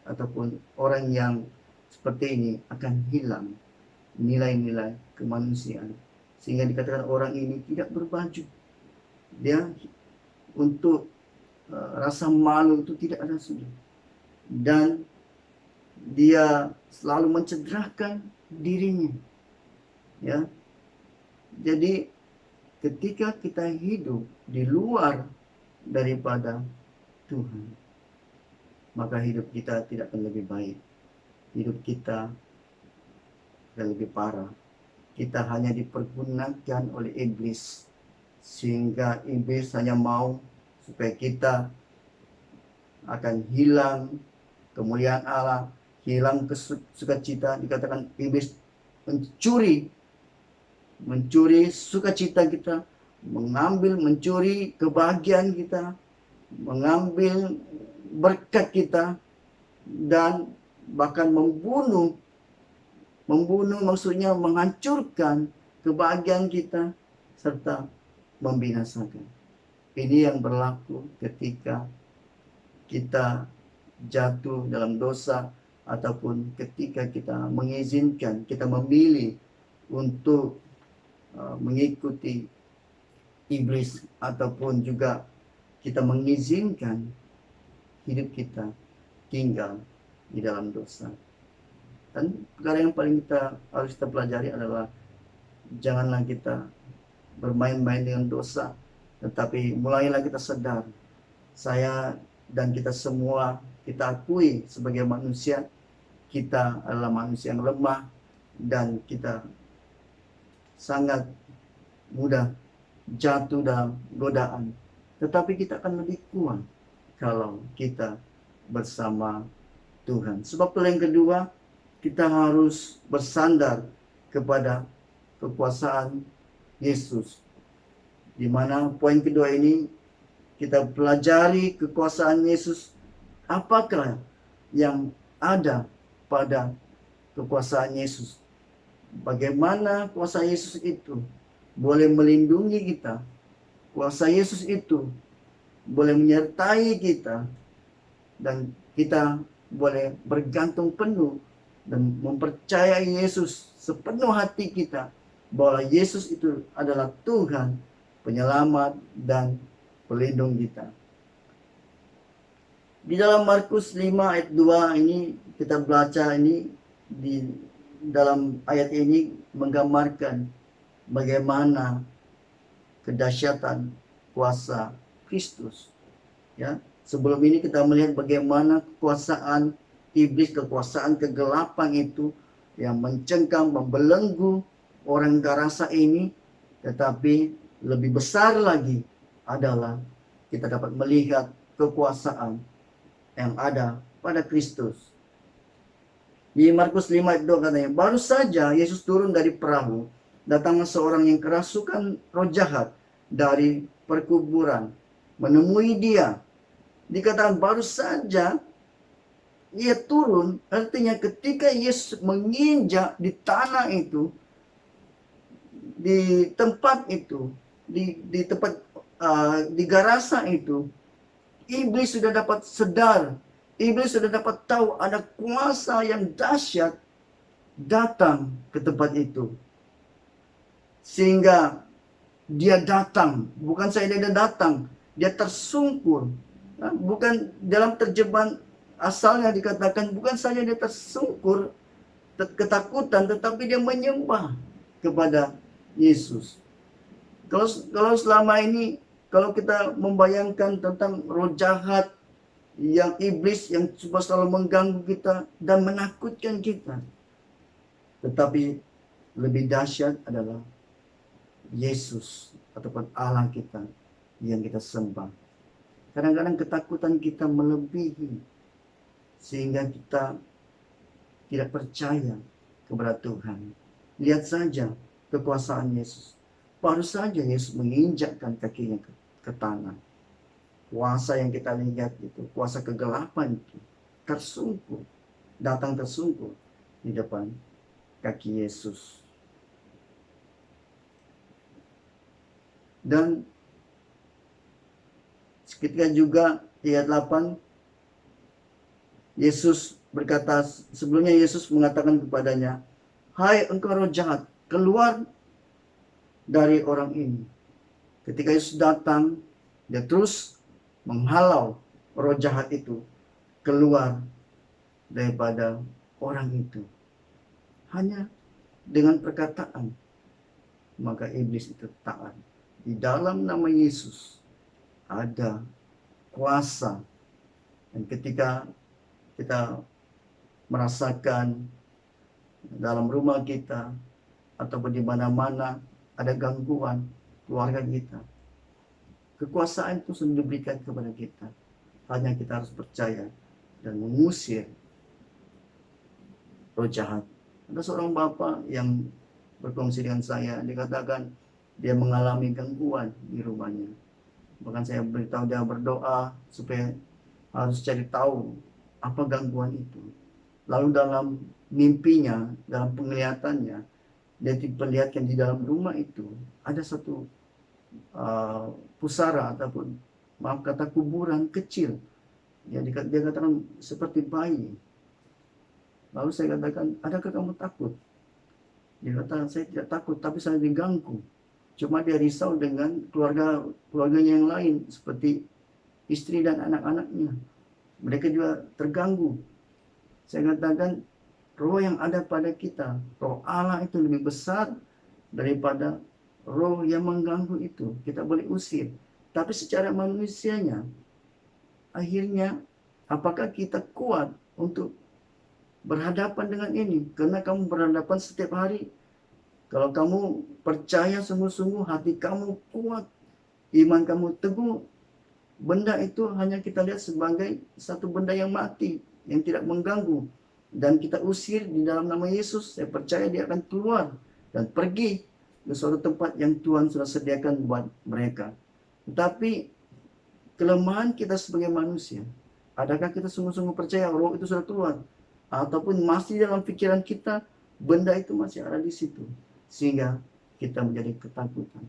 Speaker 3: ataupun orang yang seperti ini akan hilang nilai-nilai kemanusiaan, sehingga dikatakan orang ini tidak berbaju. Dia untuk rasa malu itu tidak ada sudah, dan dia selalu mencederakan dirinya. Ya, jadi ketika kita hidup di luar daripada Tuhan, maka hidup kita tidak akan lebih baik. Hidup kita akan lebih parah. Kita hanya dipergunakan oleh iblis, sehingga iblis hanya mau supaya kita akan hilang kemuliaan Allah, hilang sukacita. Dikatakan iblis mencuri sukacita kita, mencuri kebahagiaan kita, mengambil berkat kita, dan bahkan membunuh maksudnya menghancurkan kebahagiaan kita serta membinasakan. Ini yang berlaku ketika kita jatuh dalam dosa, ataupun ketika kita mengizinkan, kita memilih untuk mengikuti iblis, ataupun juga kita mengizinkan hidup kita tinggal di dalam dosa. Dan perkara yang paling harus kita pelajari adalah janganlah kita bermain-main dengan dosa, tetapi mulailah kita sadar, saya dan kita semua, kita akui sebagai manusia, kita adalah manusia yang lemah dan kita sangat mudah jatuh dalam godaan. Tetapi kita akan lebih kuat kalau kita bersama Tuhan. Sebab yang kedua, kita harus bersandar kepada kekuasaan Yesus. Di mana poin kedua ini kita pelajari kekuasaan Yesus. Apakah yang ada pada kekuasaan Yesus? Bagaimana kuasa Yesus itu boleh melindungi kita? Kuasa Yesus itu boleh menyertai kita, dan kita boleh bergantung penuh dan mempercayai Yesus sepenuh hati kita, bahwa Yesus itu adalah Tuhan, penyelamat dan pelindung kita. Di dalam Markus 5 ayat 2 ini kita baca, ini di dalam ayat ini menggambarkan bagaimana kedahsyatan kuasa Kristus. Ya, sebelum ini kita melihat bagaimana kekuasaan iblis, kekuasaan kegelapan itu yang mencengkam, membelenggu orang garasa ini. Tetapi lebih besar lagi adalah kita dapat melihat kekuasaan yang ada pada Kristus. Di Markus 5 ayat 2 katanya, baru saja Yesus turun dari perahu datanglah seorang yang kerasukan roh jahat dari perkuburan, menemui dia. Dikatakan baru saja ia turun, artinya ketika Yesus menginjak di tanah itu, di tempat itu, di tempat di Garasa itu, iblis sudah dapat sedar, iblis sudah dapat tahu ada kuasa yang dahsyat datang ke tempat itu. Sehingga dia datang, bukan saja dia datang, dia tersungkur. Bukan dalam terjemahan asalnya dikatakan bukan saja dia tersungkur ketakutan, tetapi dia menyembah kepada Yesus. Kalau selama ini, kalau kita membayangkan tentang roh jahat yang iblis yang coba selalu mengganggu kita dan menakutkan kita, tetapi lebih dahsyat adalah Yesus ataupun Allah kita yang kita sembah. Kadang-kadang ketakutan kita melebihi sehingga kita tidak percaya kepada Tuhan. Lihat saja kekuasaan Yesus. Baru saja Yesus menginjakkan kakinya ke tanah. Kuasa yang kita lihat itu, kuasa kegelapan itu, tersungkur, datang tersungkur di depan kaki Yesus. Dan ketika juga ayat 8, Yesus berkata, sebelumnya Yesus mengatakan kepadanya, "Hai engkau roh jahat, keluar dari orang ini." Ketika Yesus datang, dia terus menghalau roh jahat itu keluar daripada orang itu. Hanya dengan perkataan, maka iblis itu taat. Di dalam nama Yesus ada kuasa. Dan ketika kita merasakan dalam rumah kita ataupun di mana-mana ada gangguan keluarga kita, kekuasaan itu sudah diberikan kepada kita. Hanya kita harus percaya dan mengusir roh jahat. Ada seorang bapak yang berkongsi dengan saya, dikatakan dia mengalami gangguan di rumahnya. Bahkan saya beritahu dia berdoa supaya harus cari tahu apa gangguan itu. Lalu dalam mimpinya, dalam penglihatannya, dia diperlihatkan di dalam rumah itu ada satu pusara ataupun maaf kata kuburan kecil. Ya, dia katakan seperti bayi. Lalu saya katakan, adakah kamu takut? Dia katakan, saya tidak takut, tapi saya diganggu. Cuma dia risau dengan keluarganya yang lain, seperti istri dan anak-anaknya. Mereka juga terganggu. Saya katakan, roh yang ada pada kita, roh Allah itu lebih besar daripada roh yang mengganggu itu. Kita boleh usir. Tapi secara manusianya, akhirnya apakah kita kuat untuk berhadapan dengan ini? Karena kamu berhadapan setiap hari. Kalau kamu percaya sungguh-sungguh, hati kamu kuat, iman kamu teguh, benda itu hanya kita lihat sebagai satu benda yang mati, yang tidak mengganggu. Dan kita usir di dalam nama Yesus, saya percaya dia akan keluar dan pergi ke suatu tempat yang Tuhan sudah sediakan buat mereka. Tetapi kelemahan kita sebagai manusia, adakah kita sungguh-sungguh percaya roh itu sudah keluar? Ataupun masih dalam pikiran kita, benda itu masih ada di situ. Sehingga kita menjadi ketakutan.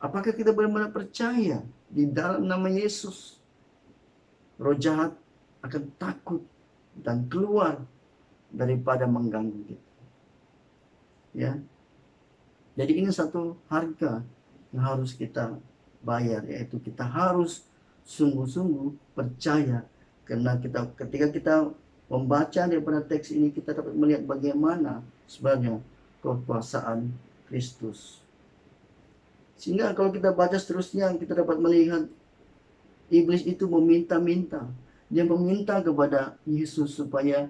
Speaker 3: Apakah kita benar-benar percaya di dalam nama Yesus, roh jahat akan takut dan keluar daripada mengganggu kita? Ya. Jadi ini satu harga yang harus kita bayar, yaitu kita harus sungguh-sungguh percaya. Karena ketika kita membaca daripada teks ini, kita dapat melihat bagaimana sebenarnya kekuasaan Kristus. Sehingga kalau kita baca seterusnya, kita dapat melihat iblis itu meminta-minta. Dia meminta kepada Yesus supaya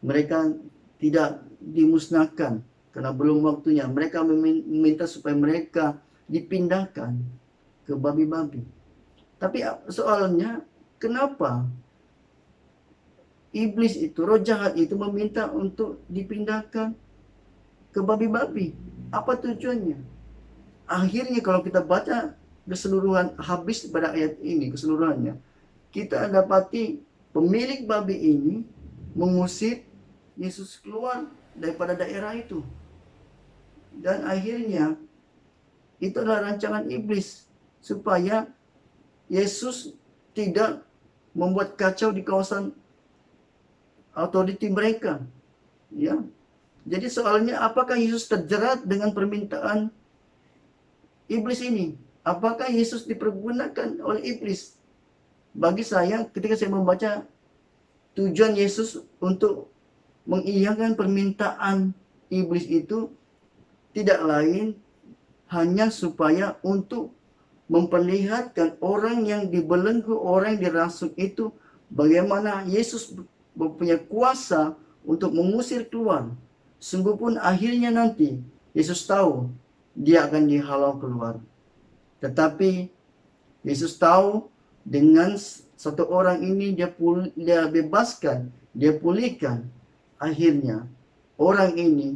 Speaker 3: mereka tidak dimusnahkan karena belum waktunya. Mereka meminta supaya mereka dipindahkan ke babi-babi. Tapi soalnya, kenapa iblis itu, roh jahat itu meminta untuk dipindahkan ke babi-babi? Apa tujuannya? Akhirnya kalau kita baca keseluruhan habis pada ayat ini keseluruhannya, kita dapati pemilik babi ini mengusir Yesus keluar daripada daerah itu. Dan akhirnya itu adalah rancangan iblis supaya Yesus tidak membuat kacau di kawasan authority mereka. Ya. Jadi soalnya apakah Yesus terjerat dengan permintaan iblis ini? Apakah Yesus dipergunakan oleh iblis? Bagi saya ketika saya membaca tujuan Yesus untuk mengiyakan permintaan iblis itu tidak lain hanya supaya untuk memperlihatkan orang yang dibelenggu, orang yang dirasuk itu bagaimana Yesus mempunyai kuasa untuk mengusir keluar. Sungguh pun akhirnya nanti Yesus tahu dia akan dihalau keluar. Tetapi Yesus tahu dengan satu orang ini dia bebaskan, dia pulihkan. Akhirnya orang ini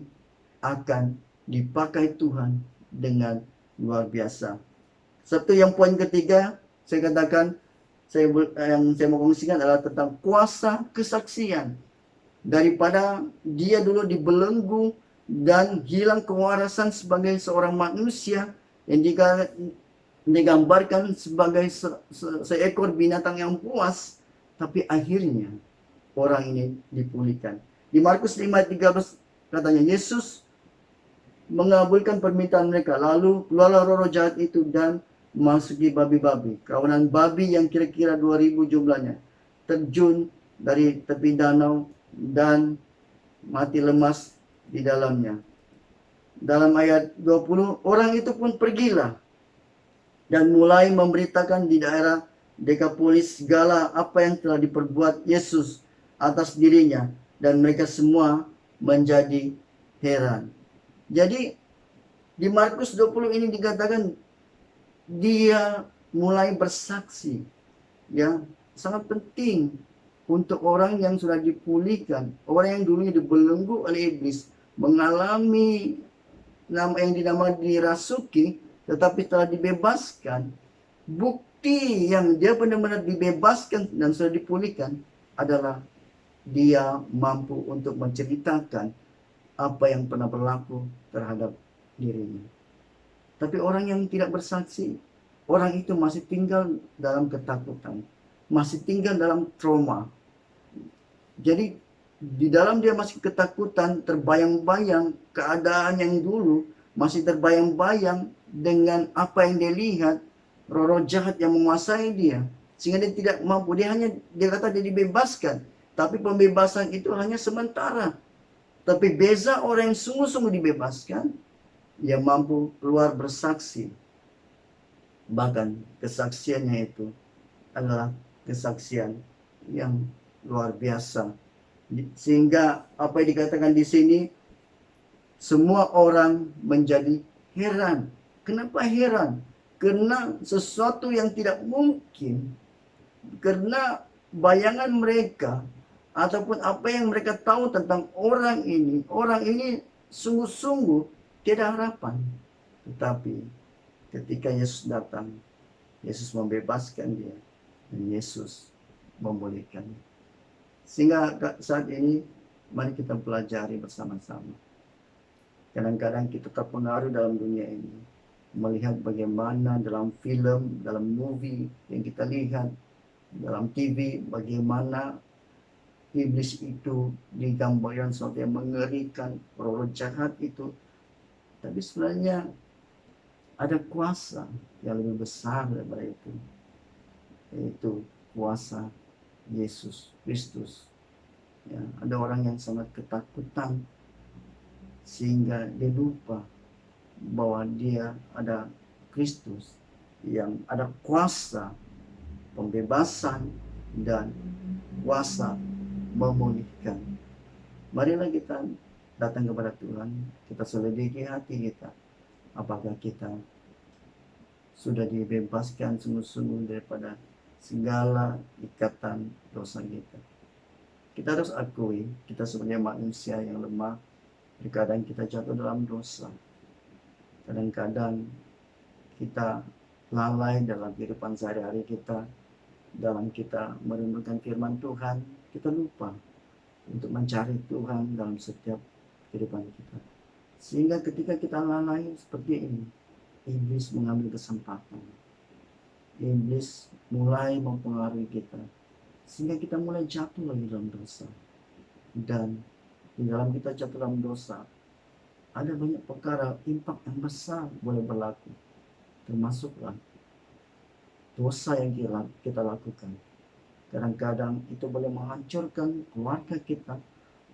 Speaker 3: akan dipakai Tuhan dengan luar biasa. Satu yang poin ketiga saya katakan yang saya mau kongsikan adalah tentang kuasa kesaksian. Daripada dia dulu dibelenggu dan hilang kewarasan sebagai seorang manusia yang digambarkan sebagai seekor binatang yang puas, tapi akhirnya orang ini dipulihkan. Di Markus 5:13 katanya Yesus mengabulkan permintaan mereka, lalu keluarlah roh jahat itu dan memasuki babi-babi, kawanan babi yang kira-kira 2000 jumlahnya, terjun dari tepi danau dan mati lemas di dalamnya. Dalam ayat 20, orang itu pun pergilah dan mulai memberitakan di daerah Dekapolis segala apa yang telah diperbuat Yesus atas dirinya, dan mereka semua menjadi heran. Jadi di Markus 20 ini dikatakan dia mulai bersaksi. Ya, sangat penting untuk orang yang sudah dipulihkan, orang yang dulunya dibelenggu oleh iblis, mengalami nama yang dinamakan dirasuki, tetapi telah dibebaskan. Bukti yang dia benar-benar dibebaskan dan sudah dipulihkan adalah dia mampu untuk menceritakan apa yang pernah berlaku terhadap dirinya. Tapi orang yang tidak bersaksi, orang itu masih tinggal dalam ketakutan, masih tinggal dalam trauma. Jadi di dalam dia masih ketakutan, terbayang-bayang keadaan yang dulu, masih terbayang-bayang dengan apa yang dia lihat, roh-roh jahat yang menguasai dia, sehingga dia tidak mampu. Dia kata dia dibebaskan, tapi pembebasan itu hanya sementara. Tapi beza orang yang sungguh-sungguh dibebaskan, ia mampu keluar bersaksi. Bahkan kesaksiannya itu adalah kesaksian yang luar biasa. Sehingga apa yang dikatakan di sini, semua orang menjadi heran. Kenapa heran? Karena sesuatu yang tidak mungkin, karena bayangan mereka ataupun apa yang mereka tahu tentang orang ini sungguh-sungguh tiada harapan. Tetapi ketika Yesus datang, Yesus membebaskan dia dan Yesus memulihkan. Sehingga saat ini mari kita pelajari bersama-sama. Kadang-kadang kita terpengaruh dalam dunia ini, melihat bagaimana dalam film, dalam movie yang kita lihat, dalam TV, bagaimana iblis itu digambarkan sesuatu yang mengerikan, roh jahat itu. Tapi sebenarnya ada kuasa yang lebih besar daripada itu, yaitu kuasa Yesus Kristus. Ya, ada orang yang sangat ketakutan sehingga dia lupa bahwa dia ada Kristus yang ada kuasa pembebasan dan kuasa memulihkan. Marilah kita datang kepada Tuhan, kita selidiki hati kita. Apakah kita sudah dibebaskan sungguh-sungguh daripada segala ikatan dosa kita. Kita harus akui, kita sebagai manusia yang lemah, terkadang kita jatuh dalam dosa. Kadang-kadang kita lalai dalam kehidupan sehari-hari kita, dalam kita merenungkan firman Tuhan, kita lupa untuk mencari Tuhan dalam setiap kehidupan kita. Sehingga ketika kita lalai seperti ini, iblis mengambil kesempatan. Iblis mulai mempengaruhi kita, sehingga kita mulai jatuh lagi dalam dosa. Dan di dalam kita jatuh dalam dosa, ada banyak perkara impak yang besar boleh berlaku, termasuklah dosa yang kita lakukan. Kadang-kadang itu boleh menghancurkan keluarga kita,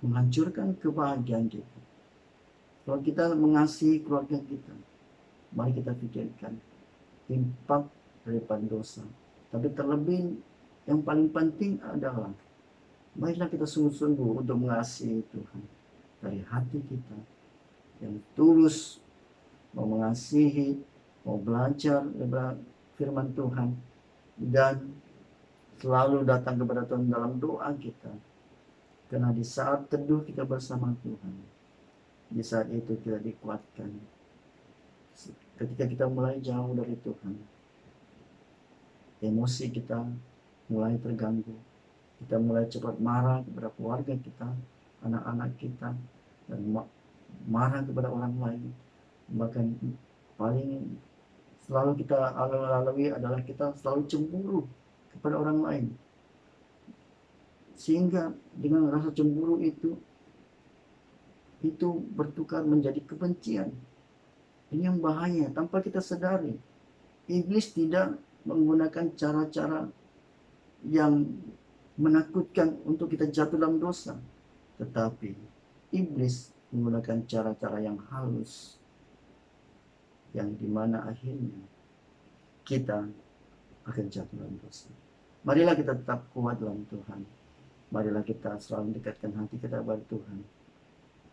Speaker 3: menghancurkan kebahagiaan kita. Kalau kita mengasihi keluarga kita, mari kita pikirkan impak daripada dosa. Tapi terlebih yang paling penting adalah marilah kita sungguh-sungguh untuk mengasihi Tuhan dari hati kita yang tulus, mau mengasihi, mau belajar firman Tuhan, dan selalu datang kepada Tuhan dalam doa kita. Karena di saat teduh kita bersama Tuhan, di saat itu kita dikuatkan. Ketika kita mulai jauh dari Tuhan, emosi kita mulai terganggu. Kita mulai cepat marah kepada keluarga kita, anak-anak kita, dan marah kepada orang lain. Bahkan paling selalu kita lalui adalah kita selalu cemburu kepada orang lain. Sehingga dengan rasa cemburu itu bertukar menjadi kebencian. Ini yang bahaya tanpa kita sadari. Iblis tidak menggunakan cara-cara yang menakutkan untuk kita jatuh dalam dosa, tetapi iblis menggunakan cara-cara yang halus, yang dimana akhirnya kita akan jatuh dalam dosa. Marilah kita tetap kuat dalam Tuhan. Marilah kita selalu mendekatkan hati kita kepada Tuhan.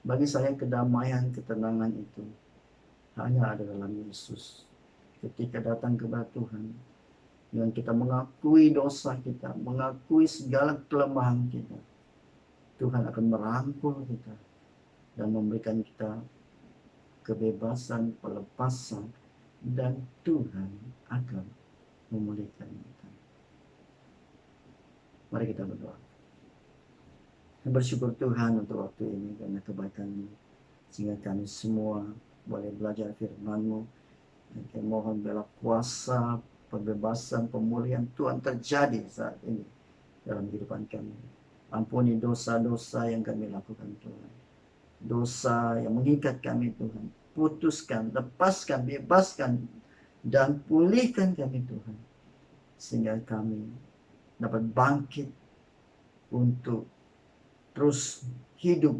Speaker 3: Bagi saya kedamaian, ketenangan itu hanya ada dalam Yesus. Ketika datang kepada Tuhan, dengan kita mengakui dosa kita, mengakui segala kelemahan kita, Tuhan akan merangkul kita dan memberikan kita kebebasan, pelepasan, dan Tuhan akan memulihkan kita. Mari kita berdoa. Bersyukur Tuhan untuk waktu ini karena kebaikan-Mu, sehingga kami semua boleh belajar firman-Mu. Dan kami mohon bela kuasa, pembebasan, pemulihan Tuhan terjadi saat ini dalam kehidupan kami. Ampuni dosa-dosa yang kami lakukan Tuhan. Dosa yang mengikat kami Tuhan. Putuskan, lepaskan, bebaskan, dan pulihkan kami Tuhan. Sehingga kami dapat bangkit untuk terus hidup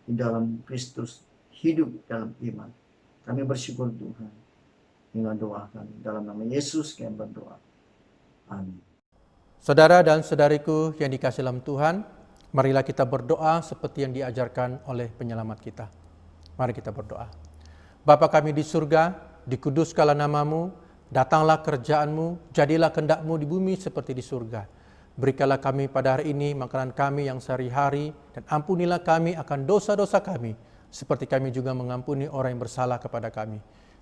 Speaker 3: di dalam Kristus, hidup dalam iman. Kami bersyukur Tuhan. Inilah doa kami. Dalam nama Yesus kami berdoa. Amin.
Speaker 4: Saudara dan saudariku yang dikasihi dalam Tuhan, marilah kita berdoa seperti yang diajarkan oleh penyelamat kita. Mari kita berdoa. Bapa kami di surga, dikuduskanlah nama-Mu, datanglah kerjaan-Mu, jadilah kehendak-Mu di bumi seperti di surga. Berikanlah kami pada hari ini makanan kami yang sehari-hari, dan ampunilah kami akan dosa-dosa kami, seperti kami juga mengampuni orang yang bersalah kepada kami.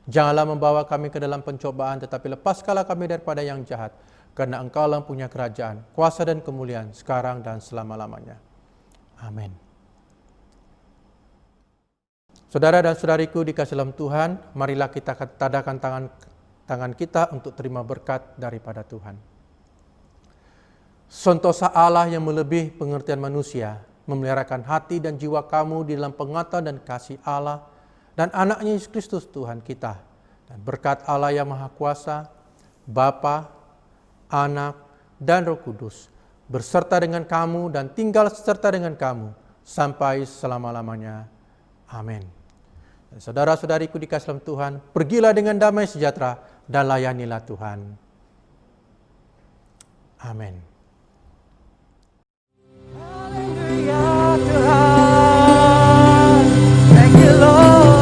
Speaker 4: Janganlah membawa kami ke dalam pencobaan, tetapi lepaskanlah kami daripada yang jahat, karena Engkau-lah punya kerajaan, kuasa dan kemuliaan, sekarang dan selama-lamanya. Amin. Saudara dan saudariku dikasihi dalam Tuhan, marilah kita tadahkan tangan kita untuk terima berkat daripada Tuhan. Sentosa Allah yang melebihi pengertian manusia, memeliharakan hati dan jiwa kamu di dalam pengetahuan dan kasih Allah dan anaknya Yesus Kristus Tuhan kita. Dan berkat Allah yang Maha Kuasa, Bapa, Anak, dan Roh Kudus, berserta dengan kamu dan tinggal serta dengan kamu, sampai selama-lamanya. Amin. Dan saudara-saudariku dikasihi dalam Tuhan, pergilah dengan damai sejahtera dan layanilah Tuhan. Amin.
Speaker 2: Haleluya Tuhan, thank you Lord.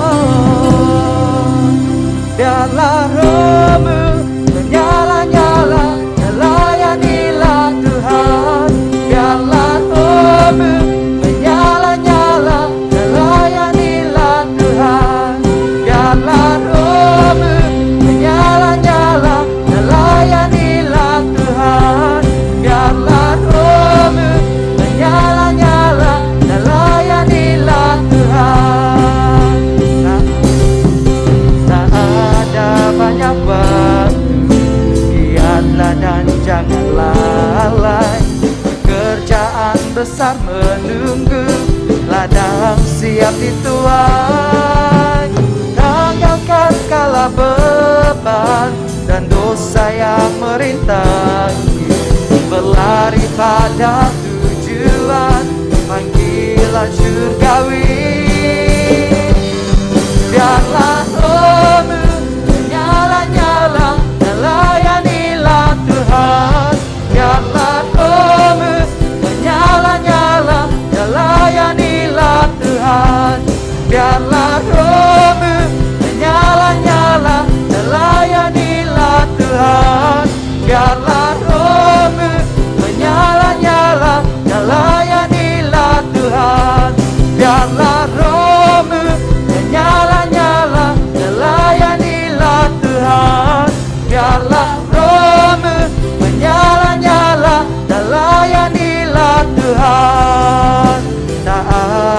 Speaker 2: Biarlah roh-Mu menyala-nyala, melayanilah Tuhan. Biarlah roh-Mu menyala-nyala, melayanilah Tuhan. Biarlah roh yang merintangi, berlari pada tujuan panggilan surgawi. Biarlah rohmu menyala-nyala dan layanilah Tuhan. Biarlah rohmu menyala-nyala dan layanilah Tuhan. Biarlah rohmu menyala-nyala dan layanilah Tuhan. Biarlah rohmu menyala-nyala dan layanilah Tuhan. Biarlah rohmu menyala-nyala dan layanilah Tuhan. Biarlah rohmu menyala-nyala dan layanilah Tuhan. Tak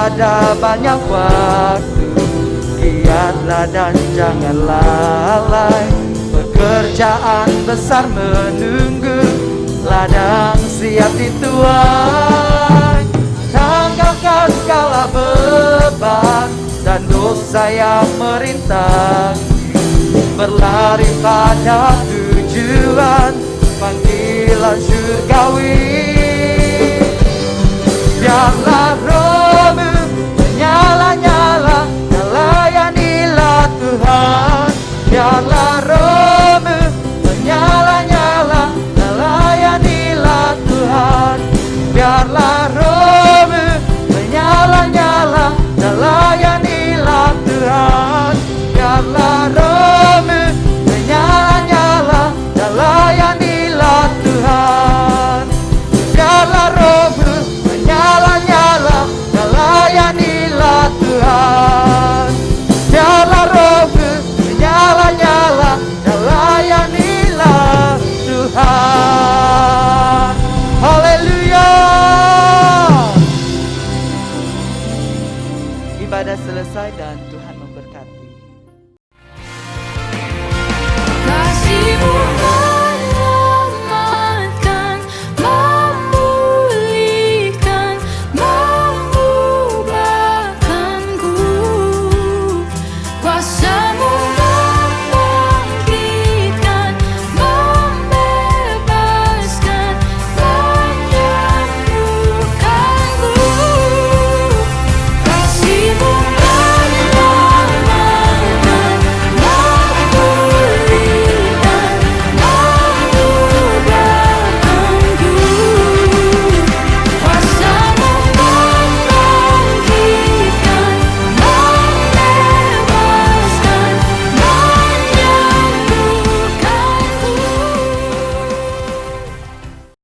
Speaker 2: ada banyak waktu, giatlah dan jangan lalai. Pekerjaan besar menunggu, ladang siap dituai. Tanggalkan segala beban dan dosa yang merintangi, berlari pada tujuan panggilan surga.